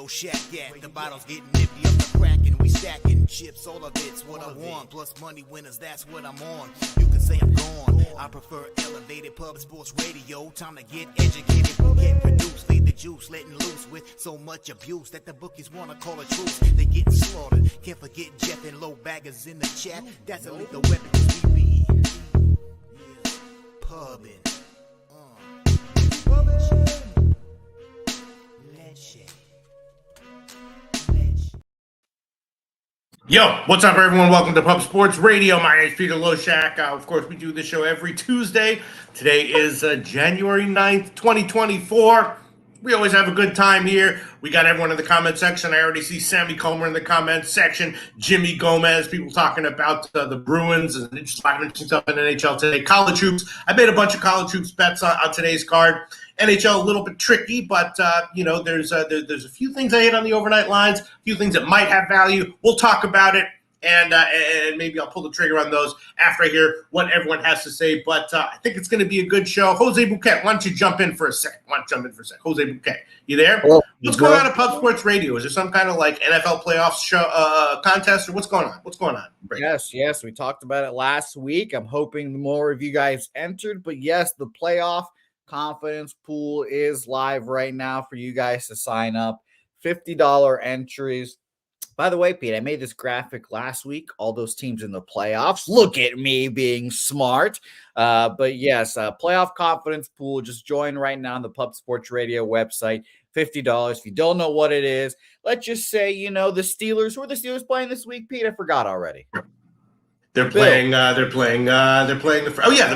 Loshak at? The bottle's getting nifty up the crack and we stacking chips. All of it's what I want. Plus money winners, that's what I'm on. You can say I'm gone. I prefer elevated public sports radio. Time to get educated, get produced. Leave the juice, letting loose with so much abuse that the bookies wanna call it truth. They getting slaughtered. Can't forget Jeff and low baggers in the chat. That's a lethal weapon cause we be pubbing. Yo, what's up, everyone? Welcome to Pub Sports Radio. My name is Peter Loshak. Of course, we do this show every Tuesday. Today is January 9th, 2024. We always have a good time here. We got everyone in the comment section. I already see Sammy Comer in the comment section. Jimmy Gomez, people talking about the Bruins and just interesting stuff in NHL today. College hoops. I made a bunch of college hoops bets on today's card. NHL a little bit tricky, but there's a few things I hit on the overnight lines, a few things that might have value. We'll talk about it, and maybe I'll pull the trigger on those after I hear what everyone has to say. But I think it's going to be a good show. Jose Bouquet, why don't you jump in for a second? Jose Bouquet, you there? What's going on at Pub Sports Radio? Is there some kind of like NFL playoffs show contest, or what's going on? What's going on? Yes, we talked about it last week. I'm hoping more of you guys entered, but yes, the playoff confidence pool is live right now for you guys to sign up. $50 entries. By the way, Pete, I made this graphic last week. All those teams in the playoffs. Look at me being smart. But yes, playoff confidence pool. Just join right now on the Pub Sports Radio website. $50. If you don't know what it is, let's just say, the Steelers. Who are the Steelers playing this week, Pete? I forgot already. They're playing the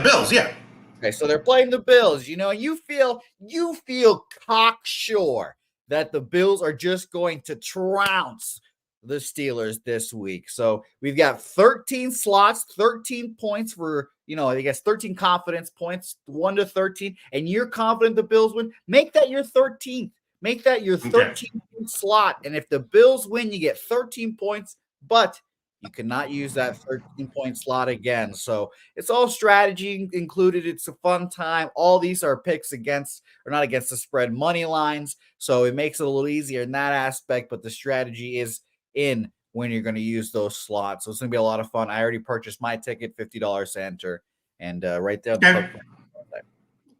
Bills. Yeah. Okay, so they're playing the Bills. You feel cocksure that the Bills are just going to trounce the Steelers this week. So we've got 13 slots, 13 points for, 13 confidence points, 1 to 13, and you're confident the Bills win. Make that your 13th. Make that your 13th slot. And if the Bills win, you get 13 points, but you cannot use that 13-point slot again. So it's all strategy included. It's a fun time. All these are picks not against the spread money lines. So it makes it a little easier in that aspect, but the strategy is in when you're going to use those slots. So it's going to be a lot of fun. I already purchased my ticket, $50 to enter. And right there.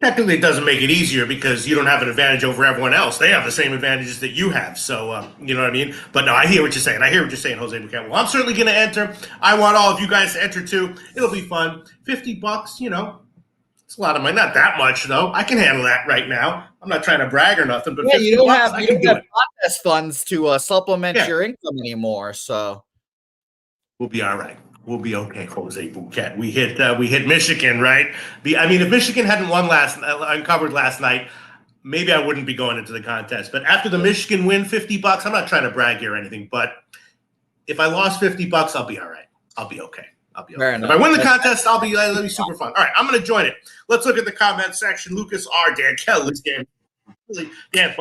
Technically, it doesn't make it easier because you don't have an advantage over everyone else. They have the same advantages that you have. So, you know what I mean? But no, I hear what you're saying. Jose Bouquet. Well, I'm certainly going to enter. I want all of you guys to enter too. It'll be fun. $50, it's a lot of money. Not that much, though. I can handle that right now. I'm not trying to brag or nothing, but you don't have contest funds to supplement your income anymore. So we'll be all right. We'll be okay, Jose Bouquet. We hit Michigan, right? If Michigan hadn't uncovered last night, maybe I wouldn't be going into the contest. But after the Michigan win, $50, I'm not trying to brag here or anything, but if I lost $50, I'll be all right. I'll be okay. If I win the contest, it'll be super fun. All right, I'm going to join it. Let's look at the comment section. Lucas R. Dan Kelly's game. Dan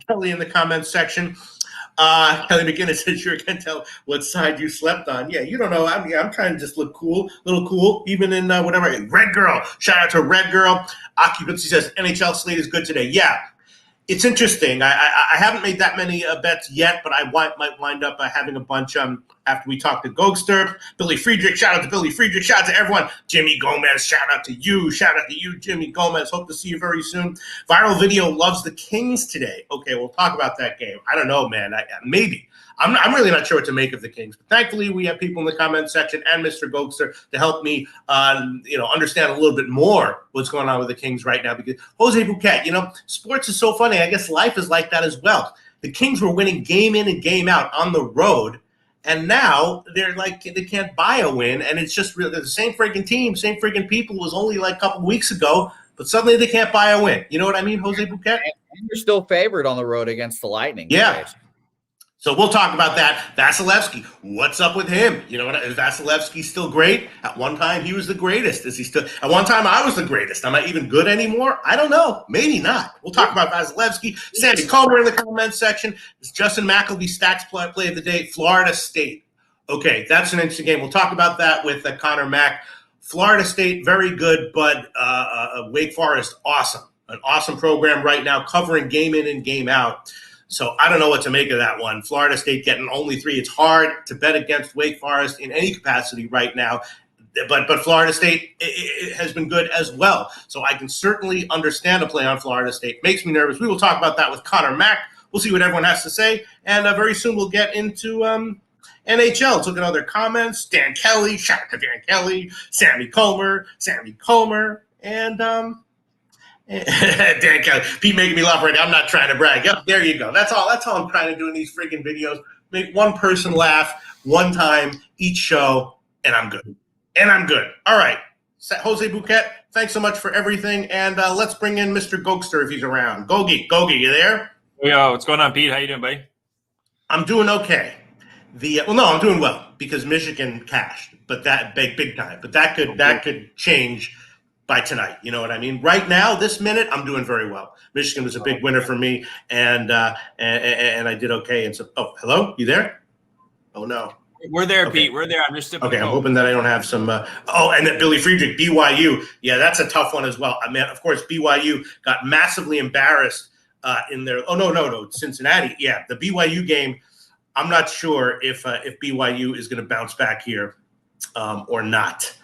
Kelly in the comment section. Kelly McGinnis says, sure can tell what side you slept on. Yeah, you don't know. I'm trying to just look cool, little cool, even in whatever. Red Girl. Shout out to Red Girl. Occupancy says, NHL slate is good today. Yeah, it's interesting. I haven't made that many bets yet, but I might wind up having a bunch after we talk to Gogster. Billy Friedrich. Shout out to Billy Friedrich. Shout out to everyone. Jimmy Gomez. Shout out to you. Shout out to you, Jimmy Gomez. Hope to see you very soon. Viral Video loves the Kings today. Okay, we'll talk about that game. I don't know, man. Maybe. I'm really not sure what to make of the Kings. But thankfully, we have people in the comment section and Mr. Gogster to help me, understand a little bit more what's going on with the Kings right now. Because Jose Bouquet, sports is so funny. I guess life is like that as well. The Kings were winning game in and game out on the road. And now they're like, they can't buy a win. And it's just really the same freaking team, same freaking people. It was only like a couple weeks ago. But suddenly they can't buy a win. You know what I mean, Jose Bouquet? And you're still favored on the road against the Lightning. Yeah. Guys. So we'll talk about that. Vasilevsky, what's up with him? Is Vasilevsky still great? At one time, he was the greatest. Is he still? At one time, I was the greatest. Am I even good anymore? I don't know. Maybe not. We'll talk about Vasilevsky. Sandy Comer in the comments section. It's Justin McElvey stats play of the day. Florida State. Okay, that's an interesting game. We'll talk about that with Connor Mack. Florida State, very good, but Wake Forest, awesome. An awesome program right now, covering game in and game out. So I don't know what to make of that one. Florida State getting only 3. It's hard to bet against Wake Forest in any capacity right now. But Florida State it has been good as well. So I can certainly understand a play on Florida State. Makes me nervous. We will talk about that with Connor Mack. We'll see what everyone has to say. And very soon we'll get into NHL. Let's look at other comments. Dan Kelly, shout out to Dan Kelly, Sammy Comer, and Dan Kelly. Pete making me laugh right now. I'm not trying to brag. Yep, there you go. That's all I'm trying to do in these freaking videos. Make one person laugh one time each show, and I'm good. All right. Jose Bouquet, thanks so much for everything. And let's bring in Mr. Gokster if he's around. Gogi, you there? Yo, what's going on, Pete? How you doing, buddy? I'm doing okay. I'm doing well because Michigan cashed, but that big time. But that could change by tonight. You know what I mean? Right now, this minute, I'm doing very well. Michigan was a big winner for me, and I did okay. And so, hello, you there? Oh no. We're there, Okay. Pete. We're there. I'm just okay. I'm hoping that I don't have some. And that Billy Friedrich, BYU. Yeah, that's a tough one as well. I mean, of course, BYU got massively embarrassed in their. Oh no, Cincinnati. Yeah, the BYU game. I'm not sure if BYU is going to bounce back here or not.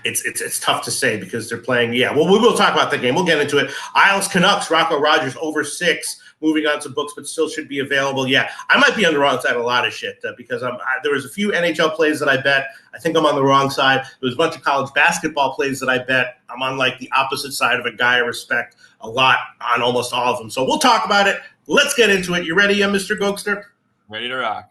It's tough to say because they're playing. Yeah, well, we will talk about the game. We'll get into it. Isles Canucks, Rocco Rogers over 6, moving on to books, but still should be available. Yeah, I might be on the wrong side of a lot of shit because there was a few NHL plays that I bet. I think I'm on the wrong side. There was a bunch of college basketball plays that I bet. I'm on like the opposite side of a guy I respect a lot on almost all of them. So we'll talk about it. Let's get into it. You ready, Mr. Gokster? Ready to rock.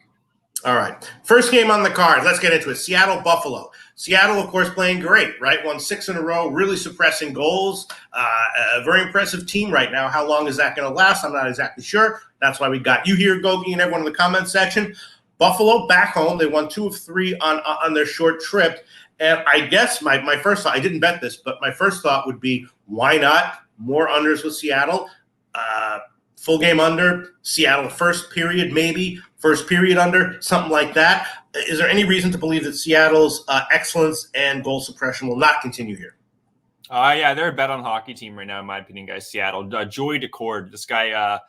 All right. First game on the card. Let's get into it. Seattle-Buffalo. Seattle, of course, playing great, right? Won 6 in a row, really suppressing goals. A very impressive team right now. How long is that going to last? I'm not exactly sure. That's why we got you here, Gogi, and everyone in the comment section. Buffalo back home. They won 2 of 3 on their short trip. And I guess my first thought, I didn't bet this, but my first thought would be, why not more unders with Seattle? Full game under, Seattle first period maybe, first period under, something like that. Is there any reason to believe that Seattle's excellence and goal suppression will not continue here? Yeah, they're a bet on hockey team right now, in my opinion, guys. Seattle. Joey Decord, this guy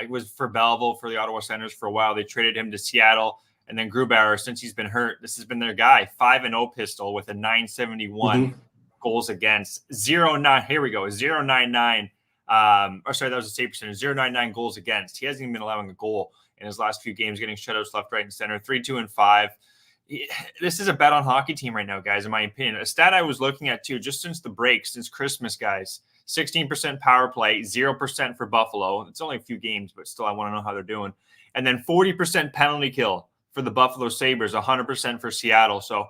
was for Belleville for the Ottawa Senators for a while. They traded him to Seattle. And then Grubauer, since he's been hurt, this has been their guy. 5-0 pistol with a 971 goals against. 0-9. Here we go. 0.99. That was a save percentage. 0.99 goals against. He hasn't even been allowing a goal in his last few games, getting shutouts left, right, and center. 3-2-5. This is a bet on hockey team right now, guys, in my opinion. A stat I was looking at, too, just since the break, since Christmas, guys, 16% power play, 0% for Buffalo. It's only a few games, but still I want to know how they're doing. And then 40% penalty kill for the Buffalo Sabres, 100% for Seattle. So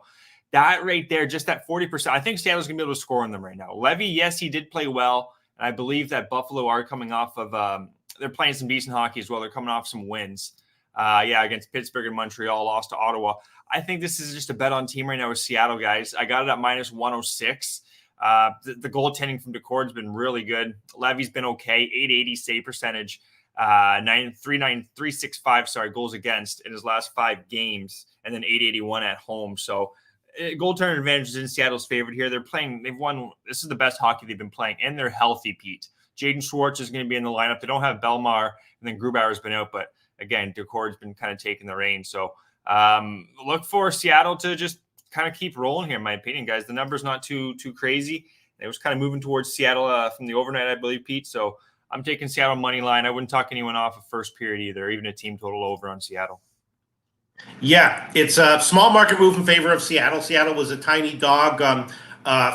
that right there, just that 40%, I think Seattle's going to be able to score on them right now. Levy, yes, he did play well. And I believe that Buffalo are coming off of they're playing some decent hockey as well. They're coming off some wins. Against Pittsburgh and Montreal, lost to Ottawa. I think this is just a bet on team right now with Seattle, guys. I got it at minus 106. The goaltending from Decord's been really good. Levy's been okay. 880 save percentage, 365 goals against in his last 5 games, and then 881 at home. So goaltender advantage is in Seattle's favorite here. They've won. This is the best hockey they've been playing, and they're healthy, Pete. Jaden Schwartz is going to be in the lineup. They don't have Belmar, and then Grubauer's been out, but again, Decord's been kind of taking the reins. So look for Seattle to just kind of keep rolling here, in my opinion, guys. The number's not too crazy. It was kind of moving towards Seattle from the overnight, I believe, Pete. So I'm taking Seattle money line. I wouldn't talk anyone off of first period either, even a team total over on Seattle. Yeah, it's a small market move in favor of Seattle. Seattle was a tiny dog.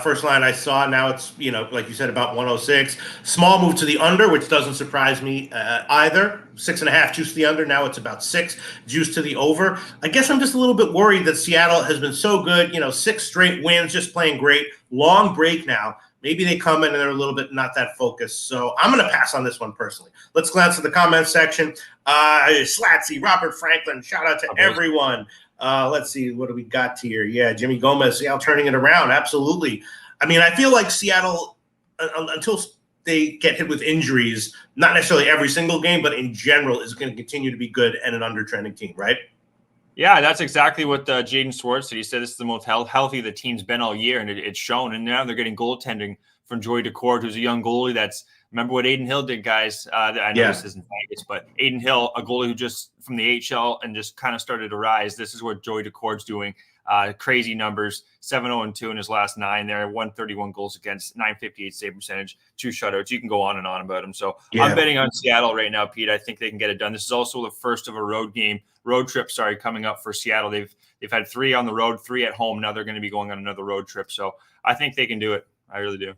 First line I saw, now it's, like you said, about 106. Small move to the under, which doesn't surprise me either. 6.5 juice to the under. Now it's about 6 juice to the over. I guess I'm just a little bit worried that Seattle has been so good, 6 straight wins, just playing great. Long break now. Maybe they come in and they're a little bit not that focused. So I'm going to pass on this one personally. Let's glance at the comments section. Slatsy, Robert Franklin, shout out to everyone. Let's see, what do we got here? Yeah, Jimmy Gomez, Seattle turning it around. Absolutely. I mean, I feel like Seattle, until they get hit with injuries, not necessarily every single game, but in general, is going to continue to be good and an under-trending team, right? Yeah, that's exactly what Jaden Schwartz said. He said this is the most healthy the team's been all year, and it's shown. And now they're getting goaltending from Joey Decord, who's a young goalie. Remember what Aiden Hill did, guys. I know this isn't Vegas, but Aiden Hill, a goalie who just from the HL and just kind of started to rise. This is what Joey Decord's doing. Crazy numbers, 7-0-2 in his last 9 there, 131 goals against, 958 save percentage, 2 shutouts. You can go on and on about him. So I'm betting on Seattle right now, Pete. I think they can get it done. This is also the first of a road trip, coming up for Seattle. They've had 3 on the road, 3 at home. Now they're going to be going on another road trip. So I think they can do it. I really do.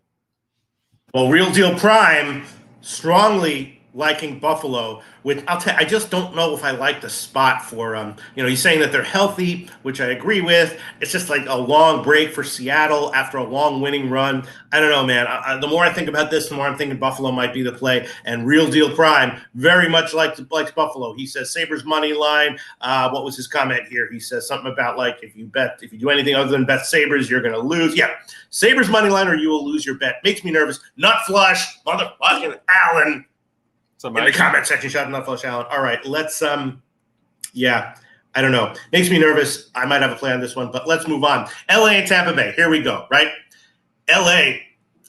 Well, Real Deal Prime strongly liking Buffalo. I just don't know if I like the spot for he's saying that they're healthy, which I agree with. It's just like a long break for Seattle after a long winning run. I don't know, man. The more I think about this, the more I'm thinking Buffalo might be the play. And Real Deal Prime very much likes Buffalo. He says Sabres money line. What was his comment here? He says something about like if you do anything other than bet Sabres, you're going to lose. Yeah, Sabres money line, or you will lose your bet. Makes me nervous. Not flush, motherfucking Allen. In the comment section, shout out Not Flush Allen. All right, let's I don't know. Makes me nervous. I might have a play on this one, but let's move on. LA and Tampa Bay. Here we go, right? LA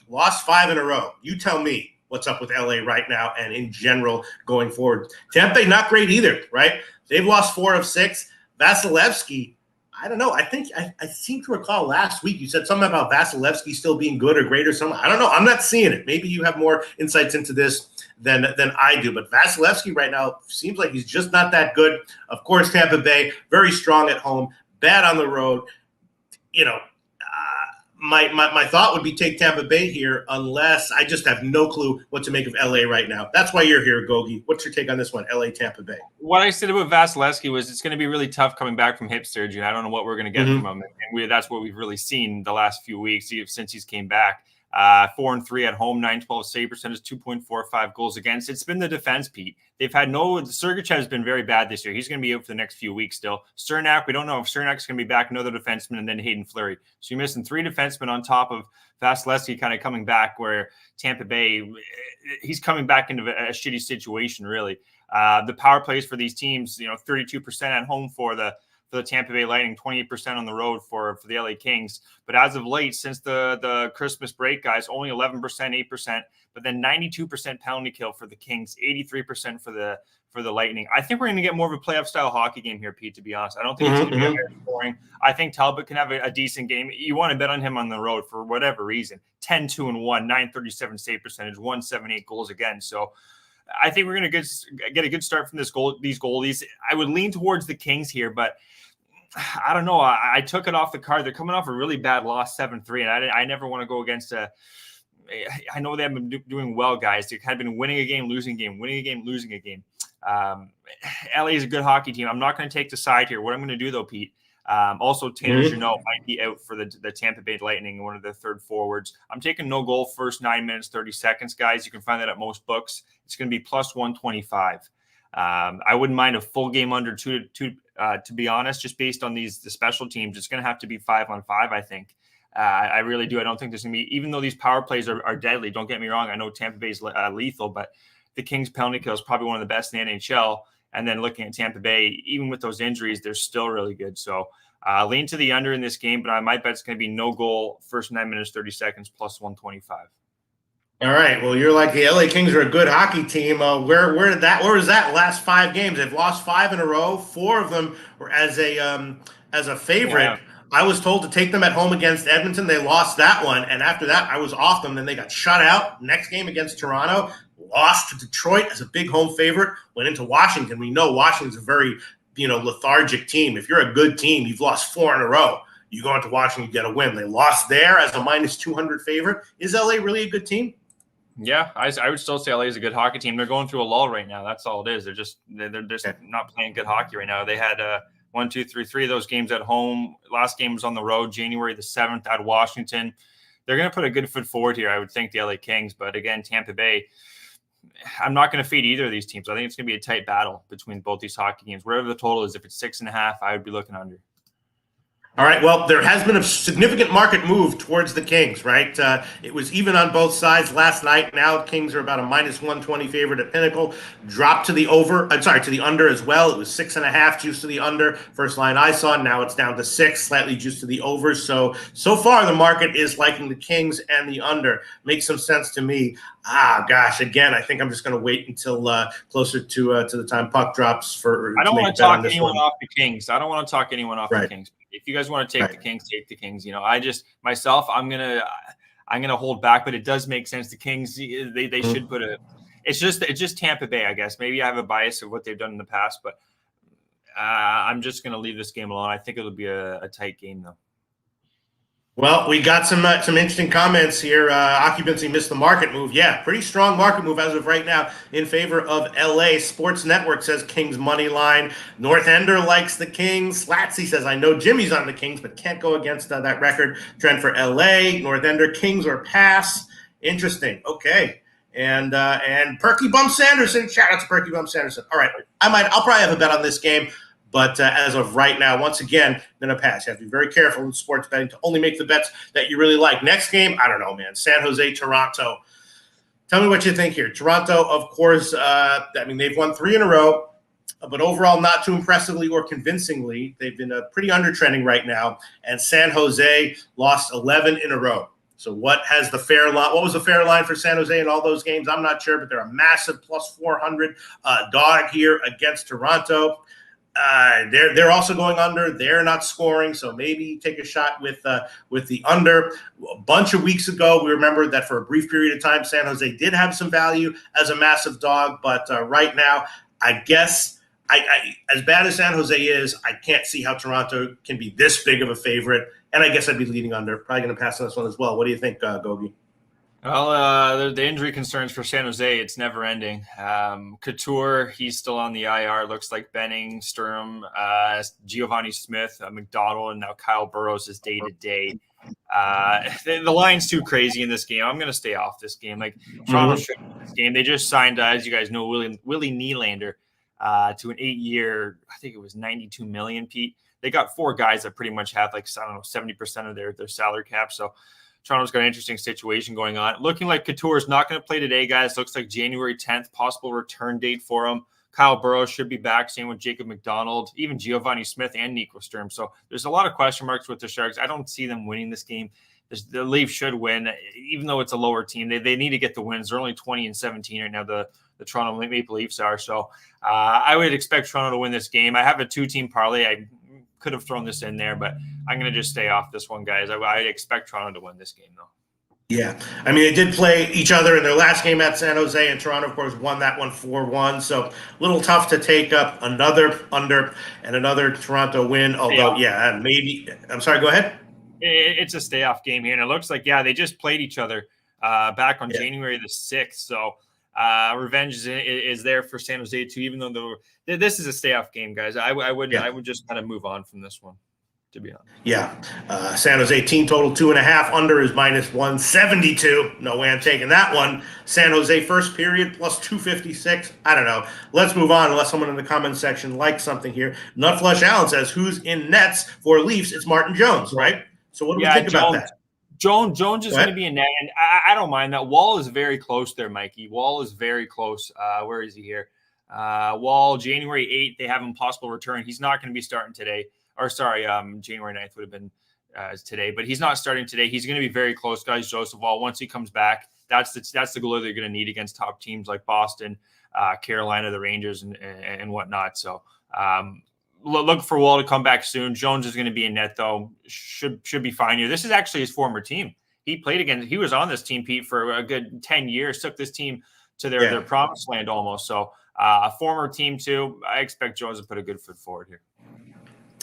lost 5 in a row. You tell me what's up with LA right now and in general going forward. Tampa Bay, not great either, right? They've lost 4 of 6. Vasilevsky, I don't know. I think I seem to recall last week you said something about Vasilevsky still being good or great or something. I don't know. I'm not seeing it. Maybe you have more insights into this than I do. But Vasilevsky right now seems like he's just not that good. Of course, Tampa Bay, very strong at home, bad on the road. My thought would be take Tampa Bay here, unless I just have no clue what to make of LA right now. That's why you're here, Gogi. What's your take on this one, LA, Tampa Bay? What I said about Vasilevsky was it's going to be really tough coming back from hip surgery. I don't know what we're going to get from him. And that's what we've really seen the last few weeks since he's came back. 4-3 at home, 912 save percentage, 2.45 goals against. It's been the defense, Pete. They've had Sergachev has been very bad this year. He's going to be out for the next few weeks still. Cernak, we don't know if Cernak's going to be back, another defenseman, and then Hayden Fleury. So you're missing 3 defensemen on top of Vasilevsky kind of coming back, where Tampa Bay, he's coming back into a shitty situation, really. The power plays for these teams, 32% at home for the Tampa Bay Lightning, 28% on the road for the LA Kings. But as of late, since the Christmas break, guys, only 11%, 8%, but then 92% penalty kill for the Kings, 83% for the Lightning. I think we're going to get more of a playoff style hockey game here, Pete, to be honest. I don't think it's going to be very boring. I think Talbot can have a decent game. You want to bet on him on the road for whatever reason. 10-2-1, 937 save percentage, 178 goals against. So I think we're going to get a good start from these goalies. I would lean towards the Kings here, but I don't know. I took it off the card. They're coming off a really bad loss, 7-3, and I never want to go against I know they haven't been doing well, guys. They've kind of been winning a game, losing a game, winning a game, losing a game. LA is a good hockey team. I'm not going to take the side here. What I'm going to do, though, Pete, also Tanner Jeannot might be out for the Tampa Bay Lightning, one of the third forwards. I'm taking no goal first 9 minutes, 30 seconds, guys. You can find that at most books. It's going to be plus 125. I wouldn't mind a full game under 2 to be honest, just based on the special teams. It's going to have to be 5-on-5, I think. I really do. I don't think there's going to be, even though these power plays are deadly, don't get me wrong. I know Tampa Bay's lethal, but the Kings penalty kill is probably one of the best in the NHL. And then looking at Tampa Bay, even with those injuries, they're still really good. So lean to the under in this game, but my bet's going to be no goal first 9 minutes, 30 seconds, plus 125. All right. Well, you're like the LA Kings are a good hockey team. Where was that last 5 games? They've lost 5 in a row. 4 of them were as a favorite. Yeah. I was told to take them at home against Edmonton. They lost that one, and after that, I was off them. Then they got shut out. Next game against Toronto, lost to Detroit as a big home favorite. Went into Washington. We know Washington's a very lethargic team. If you're a good team, you've lost 4 in a row. You go into Washington, you get a win. They lost there as a minus 200 favorite. Is LA really a good team? Yeah, I would still say LA is a good hockey team. They're going through a lull right now. That's all it is. They're just not playing good hockey right now. They had 3 of those games at home. Last game was on the road, January the 7th at Washington. They're going to put a good foot forward here, I would think, the LA Kings. But again, Tampa Bay, I'm not going to fade either of these teams. I think it's going to be a tight battle between both these hockey games. Whatever the total is, if it's 6.5, I would be looking under. All right. Well, there has been a significant market move towards the Kings, right? It was even on both sides last night. Now Kings are about a -120 favorite at Pinnacle. Dropped to the to the under as well. It was 6.5 juice to the under. First line I saw. Now it's down to 6, slightly juice to the over. So far the market is liking the Kings and the under. Makes some sense to me. Gosh, again, I think I'm just going to wait until closer to the time puck drops I don't want to talk anyone off the Kings. I don't want to talk anyone off the Kings. If you guys want to take the Kings, take the Kings. I just myself, I'm gonna hold back, but it does make sense. The Kings, they should put a. It's just Tampa Bay, I guess. Maybe I have a bias of what they've done in the past, but I'm just gonna leave this game alone. I think it'll be a tight game though. Well, we got some interesting comments here. Occupancy missed the market move. Yeah, pretty strong market move as of right now in favor of LA. Sports Network says Kings money line. North Ender likes the Kings. Slatsy says, I know Jimmy's on the Kings, but can't go against that record trend for LA. North Ender, Kings or pass. Interesting. Okay. And Perky Bump Sanderson. Shout out to Perky Bump Sanderson. All right. I'll probably have a bet on this game. But as of right now, once again, I'm going to pass. You have to be very careful in sports betting to only make the bets that you really like. Next game, I don't know, man. San Jose, Toronto. Tell me what you think here. Toronto, of course, they've won 3 in a row, but overall not too impressively or convincingly. They've been pretty undertrending right now. And San Jose lost 11 in a row. So what was the fair line for San Jose in all those games? I'm not sure, but they're a massive plus 400 dog here against Toronto. They're also going under. They're not scoring, so maybe take a shot with the under. A bunch of weeks ago, we remember that for a brief period of time, San Jose did have some value as a massive dog, but right now, I guess as bad as San Jose is, I can't see how Toronto can be this big of a favorite, and I guess I'd be leading under. Probably going to pass on this one as well. What do you think, Gogi? Well, the injury concerns for San Jose, it's never ending. Couture, he's still on the IR. Looks like Benning, Sturm, Giovanni Smith, McDonald, and now Kyle Burrows is day-to-day. The line's too crazy in this game. I'm going to stay off this game. Toronto should win this game. They just signed, as you guys know, Willie Nylander to an 8-year, I think it was $92 million, Pete. They got 4 guys that pretty much have 70% of their salary cap. So Toronto's got an interesting situation going on. Looking like Couture is not going to play today, guys. Looks like January 10th, possible return date for him. Kyle Burrows should be back. Same with Jacob McDonald, even Giovanni Smith and Nico Sturm. So there's a lot of question marks with the Sharks. I don't see them winning this game. The Leafs should win, even though it's a lower team. They need to get the wins. They're only 20-17 right now, the Toronto Maple Leafs are. So I would expect Toronto to win this game. I have a 2-team parlay. I could have thrown this in there, but I'm going to just stay off this one, guys. I expect Toronto to win this game, though. Yeah. They did play each other in their last game at San Jose, and Toronto, of course, won that one 4-1. So a little tough to take up another under and another Toronto win. Although, maybe – I'm sorry, go ahead. It's a stay-off game here, and it looks like, they just played each other back on January the 6th. So revenge is there for San Jose, too, even though this is a stay-off game, guys. I would just kind of move on from this one, to be honest. Yeah. San Jose team total 2.5. Under is -172. No way I'm taking that one. San Jose first period plus 256. I don't know. Let's move on unless someone in the comment section likes something here. Nutflush Allen says, who's in nets for Leafs? It's Martin Jones, right? So what do we think about that? Jones is going to be in net, and I don't mind that. Wall is very close there, Mikey. Wall is very close. Where is he here? Wall, January 8th, they have him possible return. He's not going to be starting today. Or sorry, January 9th would have been today, but he's not starting today. He's going to be very close, guys. Joseph Wall, once he comes back, that's the goalie they're going to need against top teams like Boston, Carolina, the Rangers, and whatnot. So look for Wall to come back soon. Jones is going to be in net, though. Should be fine here. This is actually his former team. He played against. He was on this team, Pete, for a good 10 years. Took this team to their promised land almost. So a former team too. I expect Jones to put a good foot forward here.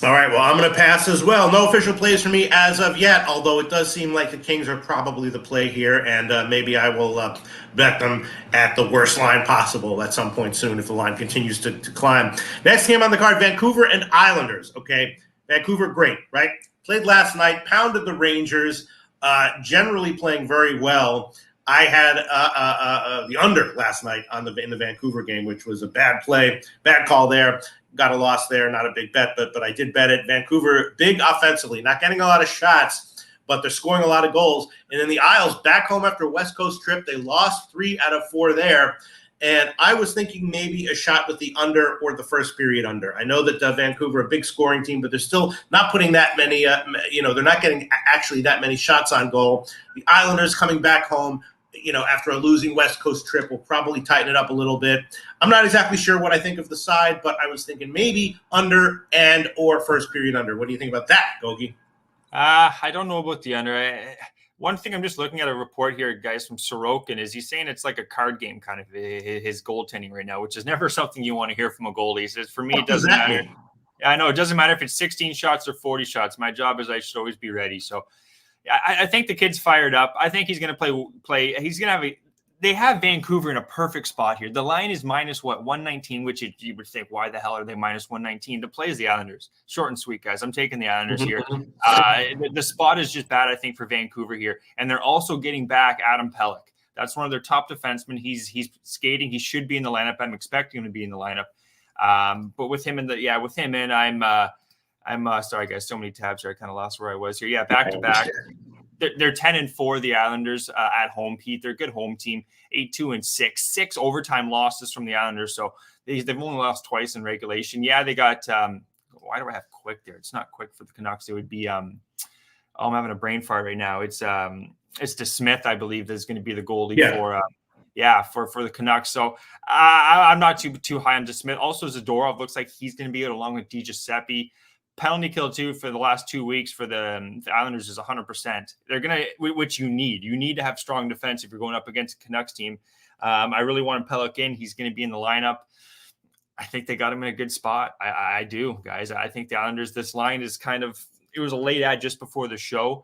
All right, well, I'm going to pass as well. No official plays for me as of yet, although it does seem like the Kings are probably the play here, and maybe I will bet them at the worst line possible at some point soon if the line continues to climb. Next game on the card, Vancouver and Islanders. Okay, Vancouver, great, right? Played last night, pounded the Rangers, generally playing very well. I had the under last night in the Vancouver game, which was a bad play, bad call there. got a loss there, not a big bet, but I did bet it. Vancouver, big offensively, not getting a lot of shots, but they're scoring a lot of goals. And then the Isles, back home after a West Coast trip, they lost 3 out of 4 there. And I was thinking maybe a shot with the under or the first period under. I know that Vancouver, a big scoring team, but they're still not putting that many, they're not getting actually that many shots on goal. The Islanders coming back home, after a losing West Coast trip, will probably tighten it up a little bit. I'm not exactly sure what I think of the side, but I was thinking maybe under and or first period under. What do you think about that, Gogi? I don't know about the under. One thing, I'm just looking at a report here, guys, from Sorokin, is he's saying it's like a card game kind of his goaltending right now, which is never something you want to hear from a goalie. He says, for me, it doesn't matter. Yeah, I know it doesn't matter if it's 16 shots or 40 shots. My job is I should always be ready. So I think the kid's fired up. I think he's going to play. He's going to have they have Vancouver in a perfect spot here. The line is minus 119, which you would think, why the hell are they minus 119? The play is the Islanders. Short and sweet, guys. I'm taking the Islanders here. The spot is just bad, I think, for Vancouver here. And they're also getting back Adam Pelech. That's one of their top defensemen. He's skating. He should be in the lineup. I'm expecting him to be in the lineup. But with him I'm sorry, guys. So many tabs here. I kind of lost where I was here. Yeah, back to back. They're 10-4, the Islanders at home, Pete. They're a good home team, 8-2-6. 6 overtime losses from the Islanders. So they've only lost twice in regulation. Yeah, they got why do I have Quick there? It's not Quick for the Canucks. It would be I'm having a brain fart right now. It's DeSmith, I believe, that's going to be the goalie for the Canucks. So I'm not too high on DeSmith. Also, Zadorov looks like he's going to be out along with DiGiuseppe. Penalty kill too for the last 2 weeks for the Islanders is 100%. They're going to, which you need. You need to have strong defense if you're going up against a Canucks team. I really want Pelech in. He's going to be in the lineup. I think they got him in a good spot. I do, guys. I think the Islanders, this line is it was a late ad just before the show.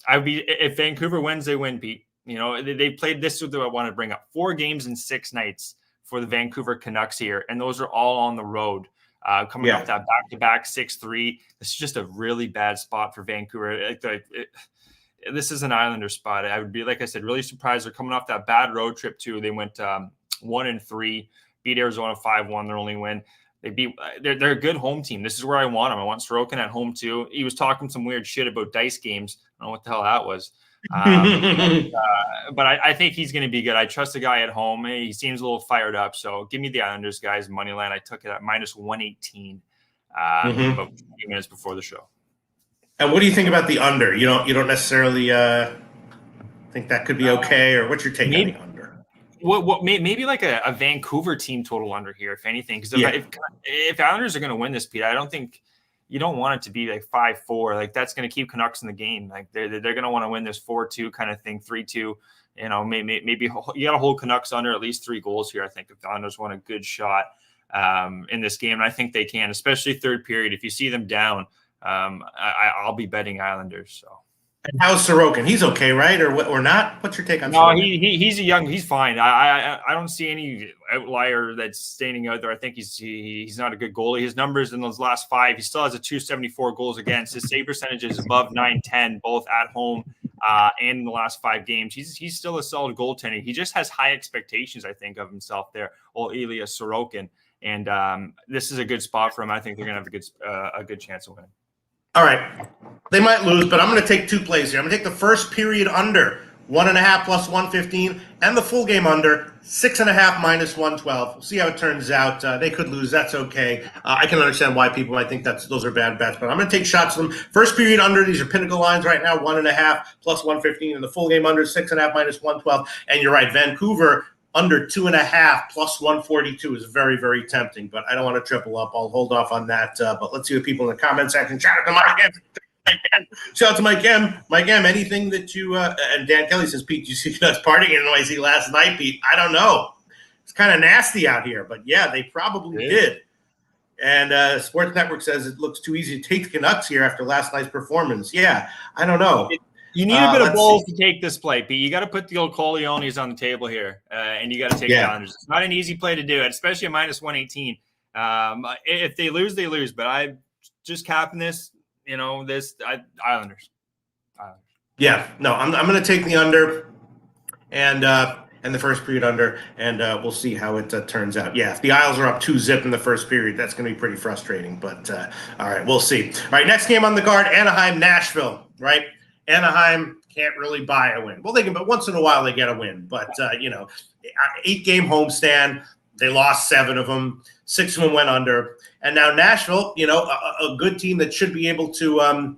If Vancouver wins, they win, Pete. They played this is what I want to bring up. 4 games in 6 nights for the Vancouver Canucks here, and those are all on the road. Coming off that back-to-back 6-3. This is just a really bad spot for Vancouver. This is an Islander spot. I would be, like I said, really surprised. They're coming off that bad road trip too. They went 1-3, beat Arizona 5-1, their only win. They're a good home team. This is where I want them. I want Sorokin at home too. He was talking some weird shit about dice games. I don't know what the hell that was. But I think he's going to be good. I trust the guy at home. He seems a little fired up. So give me the Islanders, guys. Money line. I took it at minus 118 about 20 minutes before the show. And what do you think about the under? You don't necessarily think that could be okay, or what's your take on the under? What maybe like a Vancouver team total under here, if anything, because if Islanders are going to win this, Pete, I don't think. You don't want it to be like 5-4. Like that's going to keep Canucks in the game. Like they're going to want to win this 4-2 kind of thing, 3-2. Maybe you got to hold Canucks under at least 3 goals here. I think if the Islanders want a good shot in this game, and I think they can, especially third period. If you see them down, I'll be betting Islanders. So. And how's Sorokin? He's okay, right? Or not? What's your take on Sorokin? No, he's fine. I don't see any outlier that's standing out there. I think he's not a good goalie. His numbers in those last 5, he still has a 274 goals against. His save percentage is above 910, both at home and in the last 5 games. He's still a solid goaltender. He just has high expectations, I think, of himself there. Ilya Sorokin. And this is a good spot for him. I think they're going to have a good chance of winning. All right. They might lose, but I'm going to take 2 plays here. I'm going to take the first period under 1.5 plus 115 and the full game under 6.5 minus 112. We'll see how it turns out. They could lose. That's okay. I can understand why people might think those are bad bets, but I'm going to take shots of them. First period under, these are pinnacle lines right now, 1.5 plus 115 and the full game under 6.5 minus 112. And you're right, Vancouver under 2.5 plus 142 is very, very tempting, but I don't want to triple up. I'll hold off on that. But let's see what people in the comment section. Shout out to Mike M. Shout out to Mike M. Mike M, anything that you and Dan Kelly says, Pete, you see us partying noisy last night, Pete? I don't know. It's kind of nasty out here, but yeah, they probably did. And Sports Network says it looks too easy to take the Canucks here after last night's performance. Yeah, I don't know. You need a bit of balls to take this play, Pete. You got to put the old Corleones on the table here, and you got to take the Islanders. It's not an easy play to do, especially at minus 118. If they lose, they lose. But I just capping this, Islanders. Yeah, no, I'm going to take the under. And and the first period under, and we'll see how it turns out. Yeah, if the Isles are up 2-0 in the first period, that's going to be pretty frustrating. But all right, we'll see. All right, next game on the card, Anaheim, Nashville. Right, Anaheim can't really buy a win. Well, they can, but once in a while they get a win. But 8-game homestand, they lost 7 of them. 6 of them went under, and now Nashville, a good team that should be able to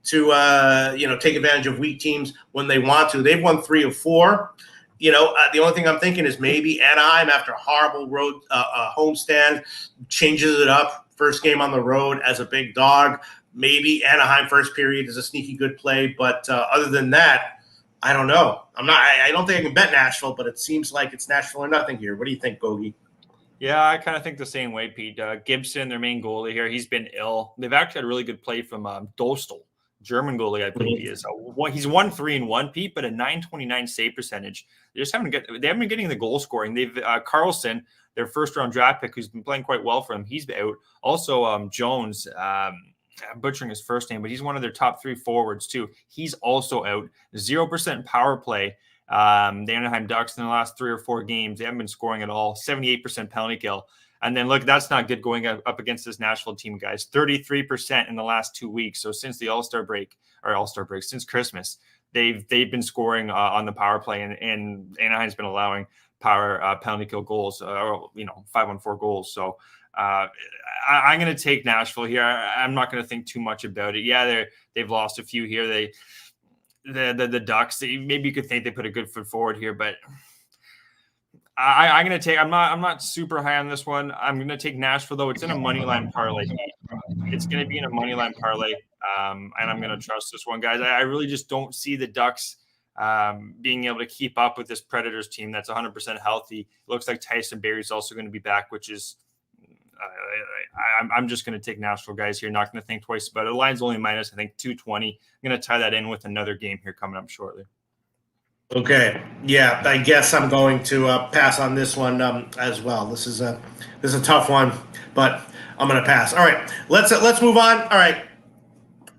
take advantage of weak teams when they want to. They've won 3 of 4. The only thing I'm thinking is maybe Anaheim, after a horrible road homestand, changes it up. First game on the road as a big dog. Maybe Anaheim first period is a sneaky good play, but other than that, I don't know. I don't think I can bet Nashville, but it seems like it's Nashville or nothing here. What do you think, Gogi? Yeah, I kind of think the same way, Pete. Gibson, their main goalie here, he's been ill. They've actually had a really good play from Dostal, German goalie, I believe he is. He's 1-3-1, Pete, but a .929 save percentage. They haven't been getting the goal scoring. They've Carlson, their first round draft pick, who's been playing quite well for them. He's out. Also, Jones, I'm butchering his first name, but he's one of their top 3 forwards too. He's also out. 0% power play. The Anaheim Ducks in the last 3 or 4 games, they haven't been scoring at all. 78% penalty kill. And then look, that's not good going up against this Nashville team, guys. 33% in the last 2 weeks. So since the All-Star break, since Christmas, they've been scoring on the power play, and Anaheim's been allowing penalty kill goals, 5-on-4 goals. So I'm going to take Nashville here. I'm not going to think too much about it. Yeah, they've lost a few here. The Ducks, maybe you could think they put a good foot forward here, but I'm going to take. I'm not super high on this one. I'm going to take Nashville, though. It's in a money line parlay. It's going to be in a money line parlay, and I'm going to trust this one, guys. I really just don't see the Ducks being able to keep up with this Predators team that's 100% healthy. It looks like Tyson Barrie's also going to be back, which is. I'm just going to take Nashville, guys, here. Not going to think twice about it. The line's only minus, I think, 220. I'm going to tie that in with another game here coming up shortly. Okay. Yeah, I guess I'm going to pass on this one as well. This is a tough one, but I'm going to pass. All right, let's move on. All right,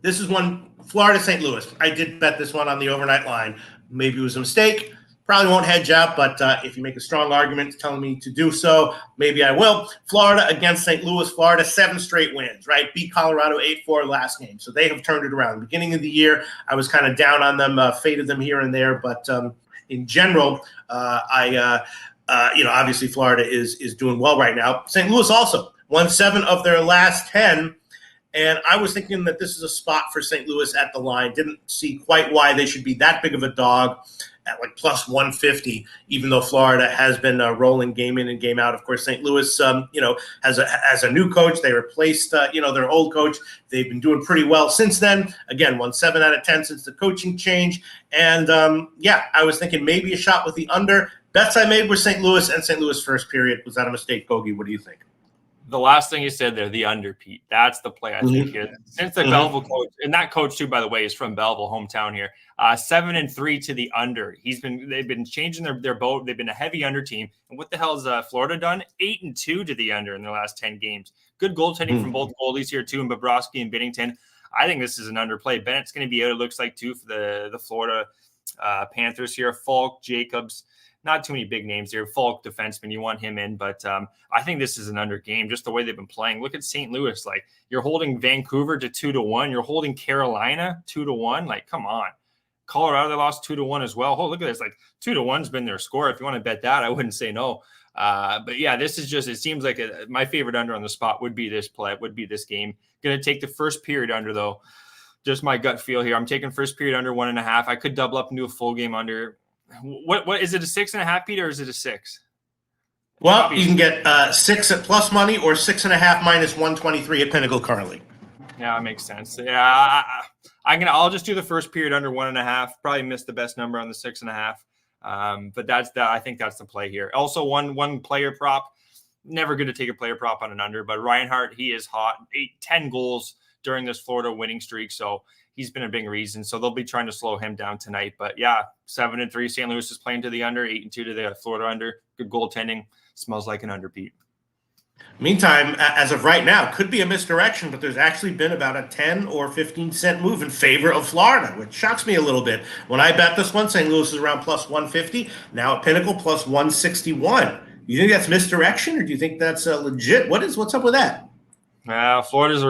this is one, Florida, St. Louis. I did bet this one on the overnight line. Maybe it was a mistake. Probably won't hedge out, but if you make a strong argument telling me to do so, maybe I will. Florida against St. Louis. Florida, 7 straight wins, right? Beat Colorado 8-4 last game. So they have turned it around. Beginning of the year, I was kind of down on them, faded them here and there. But in general, obviously Florida is doing well right now. St. Louis also won 7 of their last 10. And I was thinking that this is a spot for St. Louis at the line. Didn't see quite why they should be that big of a dog at like plus 150, even though Florida has been rolling game in and game out. Of course, St. Louis, has a new coach. They replaced, their old coach. They've been doing pretty well since then. Again, won 7 out of 10 since the coaching change. And I was thinking maybe a shot with the under. Bets I made were St. Louis and St. Louis first period. Was that a mistake, Gogi? What do you think? The last thing you said there, the under, Pete. That's the play, I think, here. Since the Belleville coach, and that coach, too, by the way, is from Belleville, hometown here, 7-3 to the under. They've been changing their boat. They've been a heavy under team. And what the hell has Florida done? 8-2 to the under in their last 10 games. Good goaltending from both goalies here, too, and Bobrovsky and Binnington. I think this is an underplay. Bennett's going to be out, it looks like, too, for the Florida Panthers here. Falk, Jacobs. Not too many big names here. Falk, defenseman, you want him in. But I think this is an under game, just the way they've been playing. Look at St. Louis. Like, you're holding Vancouver to 2-1. You're holding Carolina 2-1. Like, come on. Colorado, they lost 2-1 as well. Oh, look at this. Like, 2-1's been their score. If you want to bet that, I wouldn't say no. But, yeah, this is just – it seems like my favorite under on the spot would be this play, would be this game. Going to take the first period under, though. Just my gut feel here. I'm taking first period under 1.5. I could double up and do a full game under. What is it, a 6.5, Peter, or is it a 6? Well, you can get 6 at plus money or 6.5 minus 123 at Pinnacle currently. Yeah, that makes sense. Yeah, I'll just do the first period under 1.5. Probably missed the best number on the 6.5. But I think that's the play here. Also, one player prop. Never good to take a player prop on an under, but Reinhart, he is hot. 10 goals during this Florida winning streak. So he's been a big reason. So they'll be trying to slow him down tonight. But yeah, 7-3. St. Louis is playing to the under, 8-2 to the Florida under. Good goaltending. Smells like an under, Pete. Meantime, as of right now, could be a misdirection, but there's actually been about a 10 or 15 cent move in favor of Florida, which shocks me a little bit. When I bet this one, St. Louis is around plus 150. Now at Pinnacle, plus 161. You think that's misdirection, or do you think that's legit? What's up with that? Florida's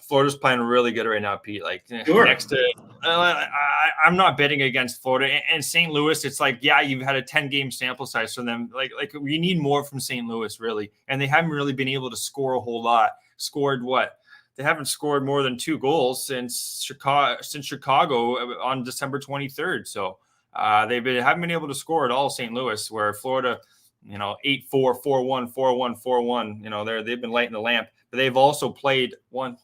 Florida's playing really good right now, Pete. Like sure. Next to, I'm not betting against Florida and St. Louis. It's like, yeah, you've had a 10-game sample size from them. Like we need more from St. Louis, really, and they haven't really been able to score a whole lot. Scored what? They haven't scored more than 2 goals since Chicago on December 23rd. So haven't been able to score at all. St. Louis, where Florida, 8-4, 4-1, 4-1, 4-1. They've been lighting the lamp. But they've also played 1,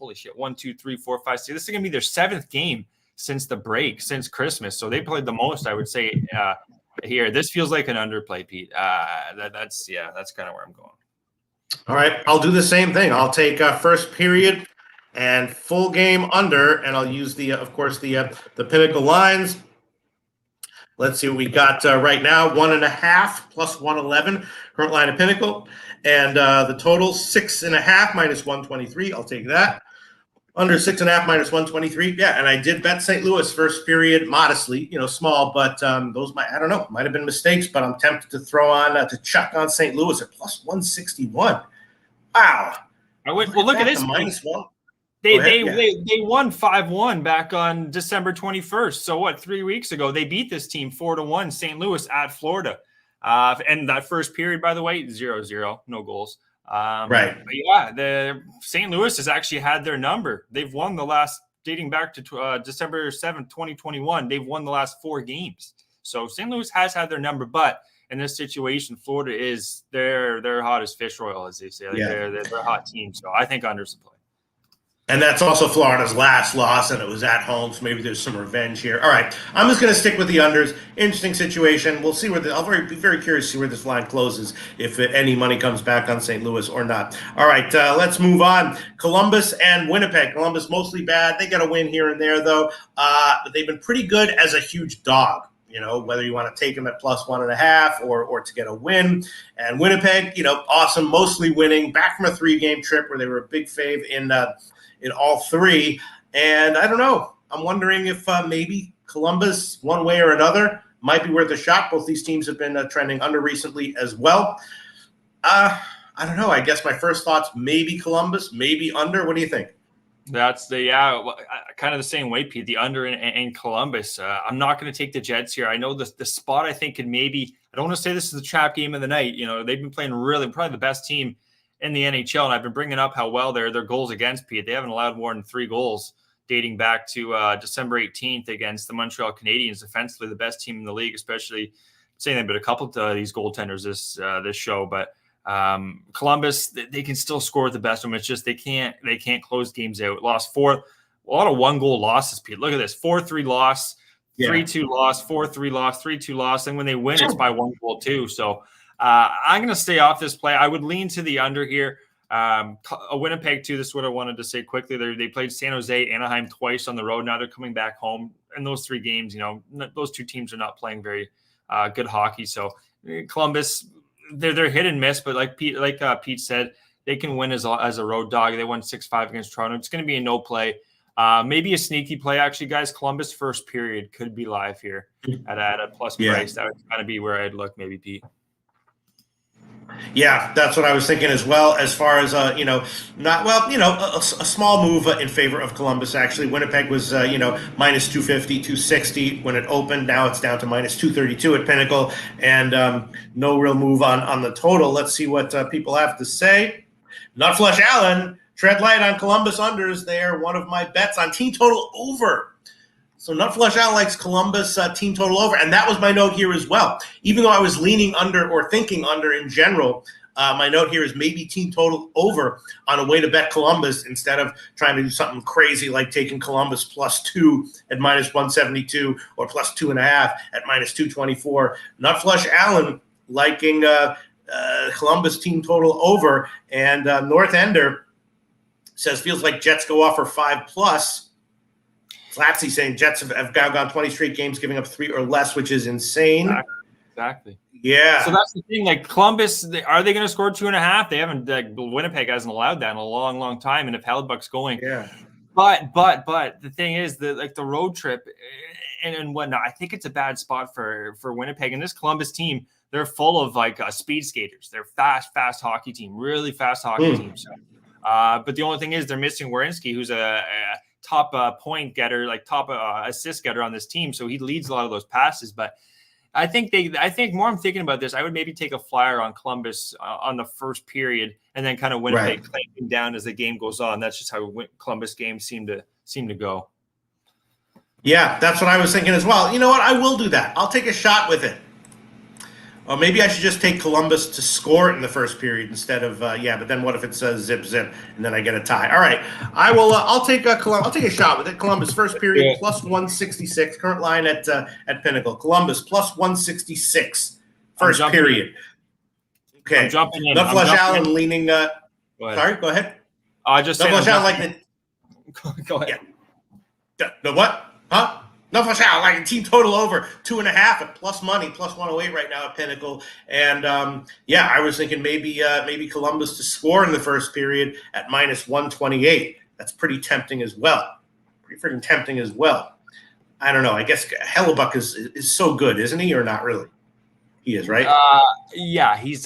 2, 3, 4, 5, 6. This is going to be their 7th game since the break, since Christmas. So they played the most, I would say, here. This feels like an underplay, Pete. That's kind of where I'm going. All right, I'll do the same thing. I'll take first period and full game under, and I'll use the Pinnacle lines. Let's see what we got right now. 1.5 plus 111. Current line of Pinnacle. And the total 6.5 minus 123. I'll take that. Under 6.5 minus 123. Yeah, and I did bet St. Louis first period modestly, small, but those might have been mistakes, but I'm tempted to throw on to chuck on St. Louis at plus 161. Wow. Look at this. -1. They won 5-1 back on December 21st. So 3 weeks ago, they beat this team 4-1, St. Louis at Florida. And that first period, by the way, 0-0, no goals. Right. But yeah, the St. Louis has actually had their number. They've won the last, dating back to December 7th, 2021, they've won the last 4 games. So St. Louis has had their number, but in this situation, Florida is they're hot as fish oil, as they say. They're a hot team. So I think unders play. And that's also Florida's last loss, and it was at home, so maybe there's some revenge here. All right, I'm just going to stick with the unders. Interesting situation. We'll see I'll be very curious to see where this line closes, if any money comes back on St. Louis or not. All right, let's move on. Columbus and Winnipeg. Columbus mostly bad. They got a win here and there, though. But they've been pretty good as a huge dog. Whether you want to take them at plus 1.5 or to get a win. And Winnipeg, awesome, mostly winning, back from a 3-game trip where they were a big fave in all 3. And I don't know. I'm wondering if maybe Columbus, one way or another, might be worth a shot. Both these teams have been trending under recently as well. I don't know. I guess my first thoughts, maybe Columbus, maybe under. What do you think? That's kind of the same way, Pete, the under in Columbus. I'm not going to take the Jets here. I know the spot I think could maybe, I don't want to say this is the trap game of the night. They've been playing probably the best team in the NHL, and I've been bringing up how well their goals against, Pete. They haven't allowed more than 3 goals dating back to December 18th against the Montreal Canadiens. Defensively, the best team in the league, especially saying they've been a couple of these goaltenders this show, but Columbus, they can still score with the best of them. It's just they can't close games out. Lost 4, a lot of 1-goal losses, Pete. Look at this: 4-3 loss, 3-2 loss, 4-3 loss, 3-2 loss, and when they win, it's by 1 goal too. So I'm going to stay off this play. I would lean to the under here. A Winnipeg too. This is what I wanted to say quickly. They played San Jose, Anaheim twice on the road. Now they're coming back home. In those 3 games, those 2 teams are not playing very good hockey. So Columbus, they're hit and miss, but like Pete said, they can win as a road dog. They won 6-5 against Toronto. It's going to be a no play. Maybe a sneaky play, actually, guys. Columbus first period could be live here at a plus price. That would kind of be where I'd look, maybe, Pete. Yeah, that's what I was thinking as well. As far as a small move in favor of Columbus. Actually, Winnipeg was minus 250, 260 when it opened. Now it's down to minus 232 at Pinnacle, and no real move on the total. Let's see what people have to say. Nutflush Allen, tread light on Columbus unders. They are one of my bets on team total over. So Nutflush Allen likes Columbus team total over, and that was my note here as well. Even though I was leaning under or thinking under in general, my note here is maybe team total over on a way to bet Columbus instead of trying to do something crazy like taking Columbus plus 2 at minus 172 or plus 2.5 at minus 224. Nutflush Allen liking Columbus team total over, and North Ender says feels like Jets go off for 5+. Flatsy saying Jets have gone 20 straight games, giving up 3 or less, which is insane. Exactly. Yeah. So that's the thing. Like Columbus, are they going to score 2.5? They haven't. Winnipeg hasn't allowed that in a long, long time. And if Hellebuck's going, but the thing is that the road trip and whatnot, I think it's a bad spot for Winnipeg. And this Columbus team, they're full of speed skaters. They're fast hockey team, really fast hockey team. So, but the only thing is they're missing Werenski, who's a top point getter, top assist getter on this team. So he leads a lot of those passes, but. I think more I'm thinking about this, I would maybe take a flyer on Columbus on the first period and then kind of Winnipeg clamping down as the game goes on. That's just how Columbus games seem to go. Yeah, that's what I was thinking as well. You know what? I will do that. I'll take a shot with it. Or maybe I should just take Columbus to score it in the first period instead of but then what if it says zip and then I get a tie? All right, I will. I'll take I'll take a shot with it. Columbus first period plus 166. Current line at Pinnacle. Columbus plus 166 first period. Okay. I'm jumping in. Flush Allen leaning. Go Sorry, go ahead. Just Flush Allen like the. Go ahead. Yeah. The what? Huh? No, for sure. Like a team total over 2.5 at plus money, plus 108 right now at Pinnacle. And I was thinking maybe Columbus to score in the first period at minus 128. That's pretty tempting as well. Pretty freaking tempting as well. I don't know. I guess Hellebuck is so good, isn't he, or not really? He is, right? Yeah, he's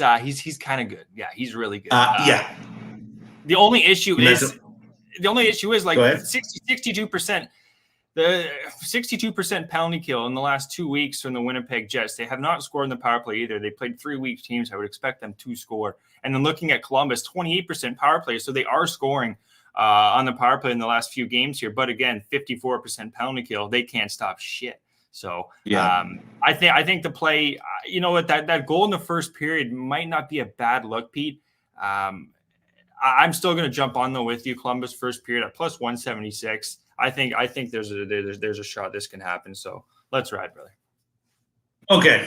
kind of good. Yeah, he's really good. Yeah. The only issue is 62%. The 62% penalty kill in the last 2 weeks from the Winnipeg Jets. They have not scored in the power play either. They played 3 weak teams. I would expect them to score. And then looking at Columbus, 28% power play. So they are scoring on the power play in the last few games here. But again, 54% penalty kill. They can't stop shit. So I think the play, you know what, that goal in the first period might not be a bad look, Pete. I'm still going to jump on though with you. Columbus first period at plus 176. I think there's a shot this can happen. So let's ride, brother. Okay.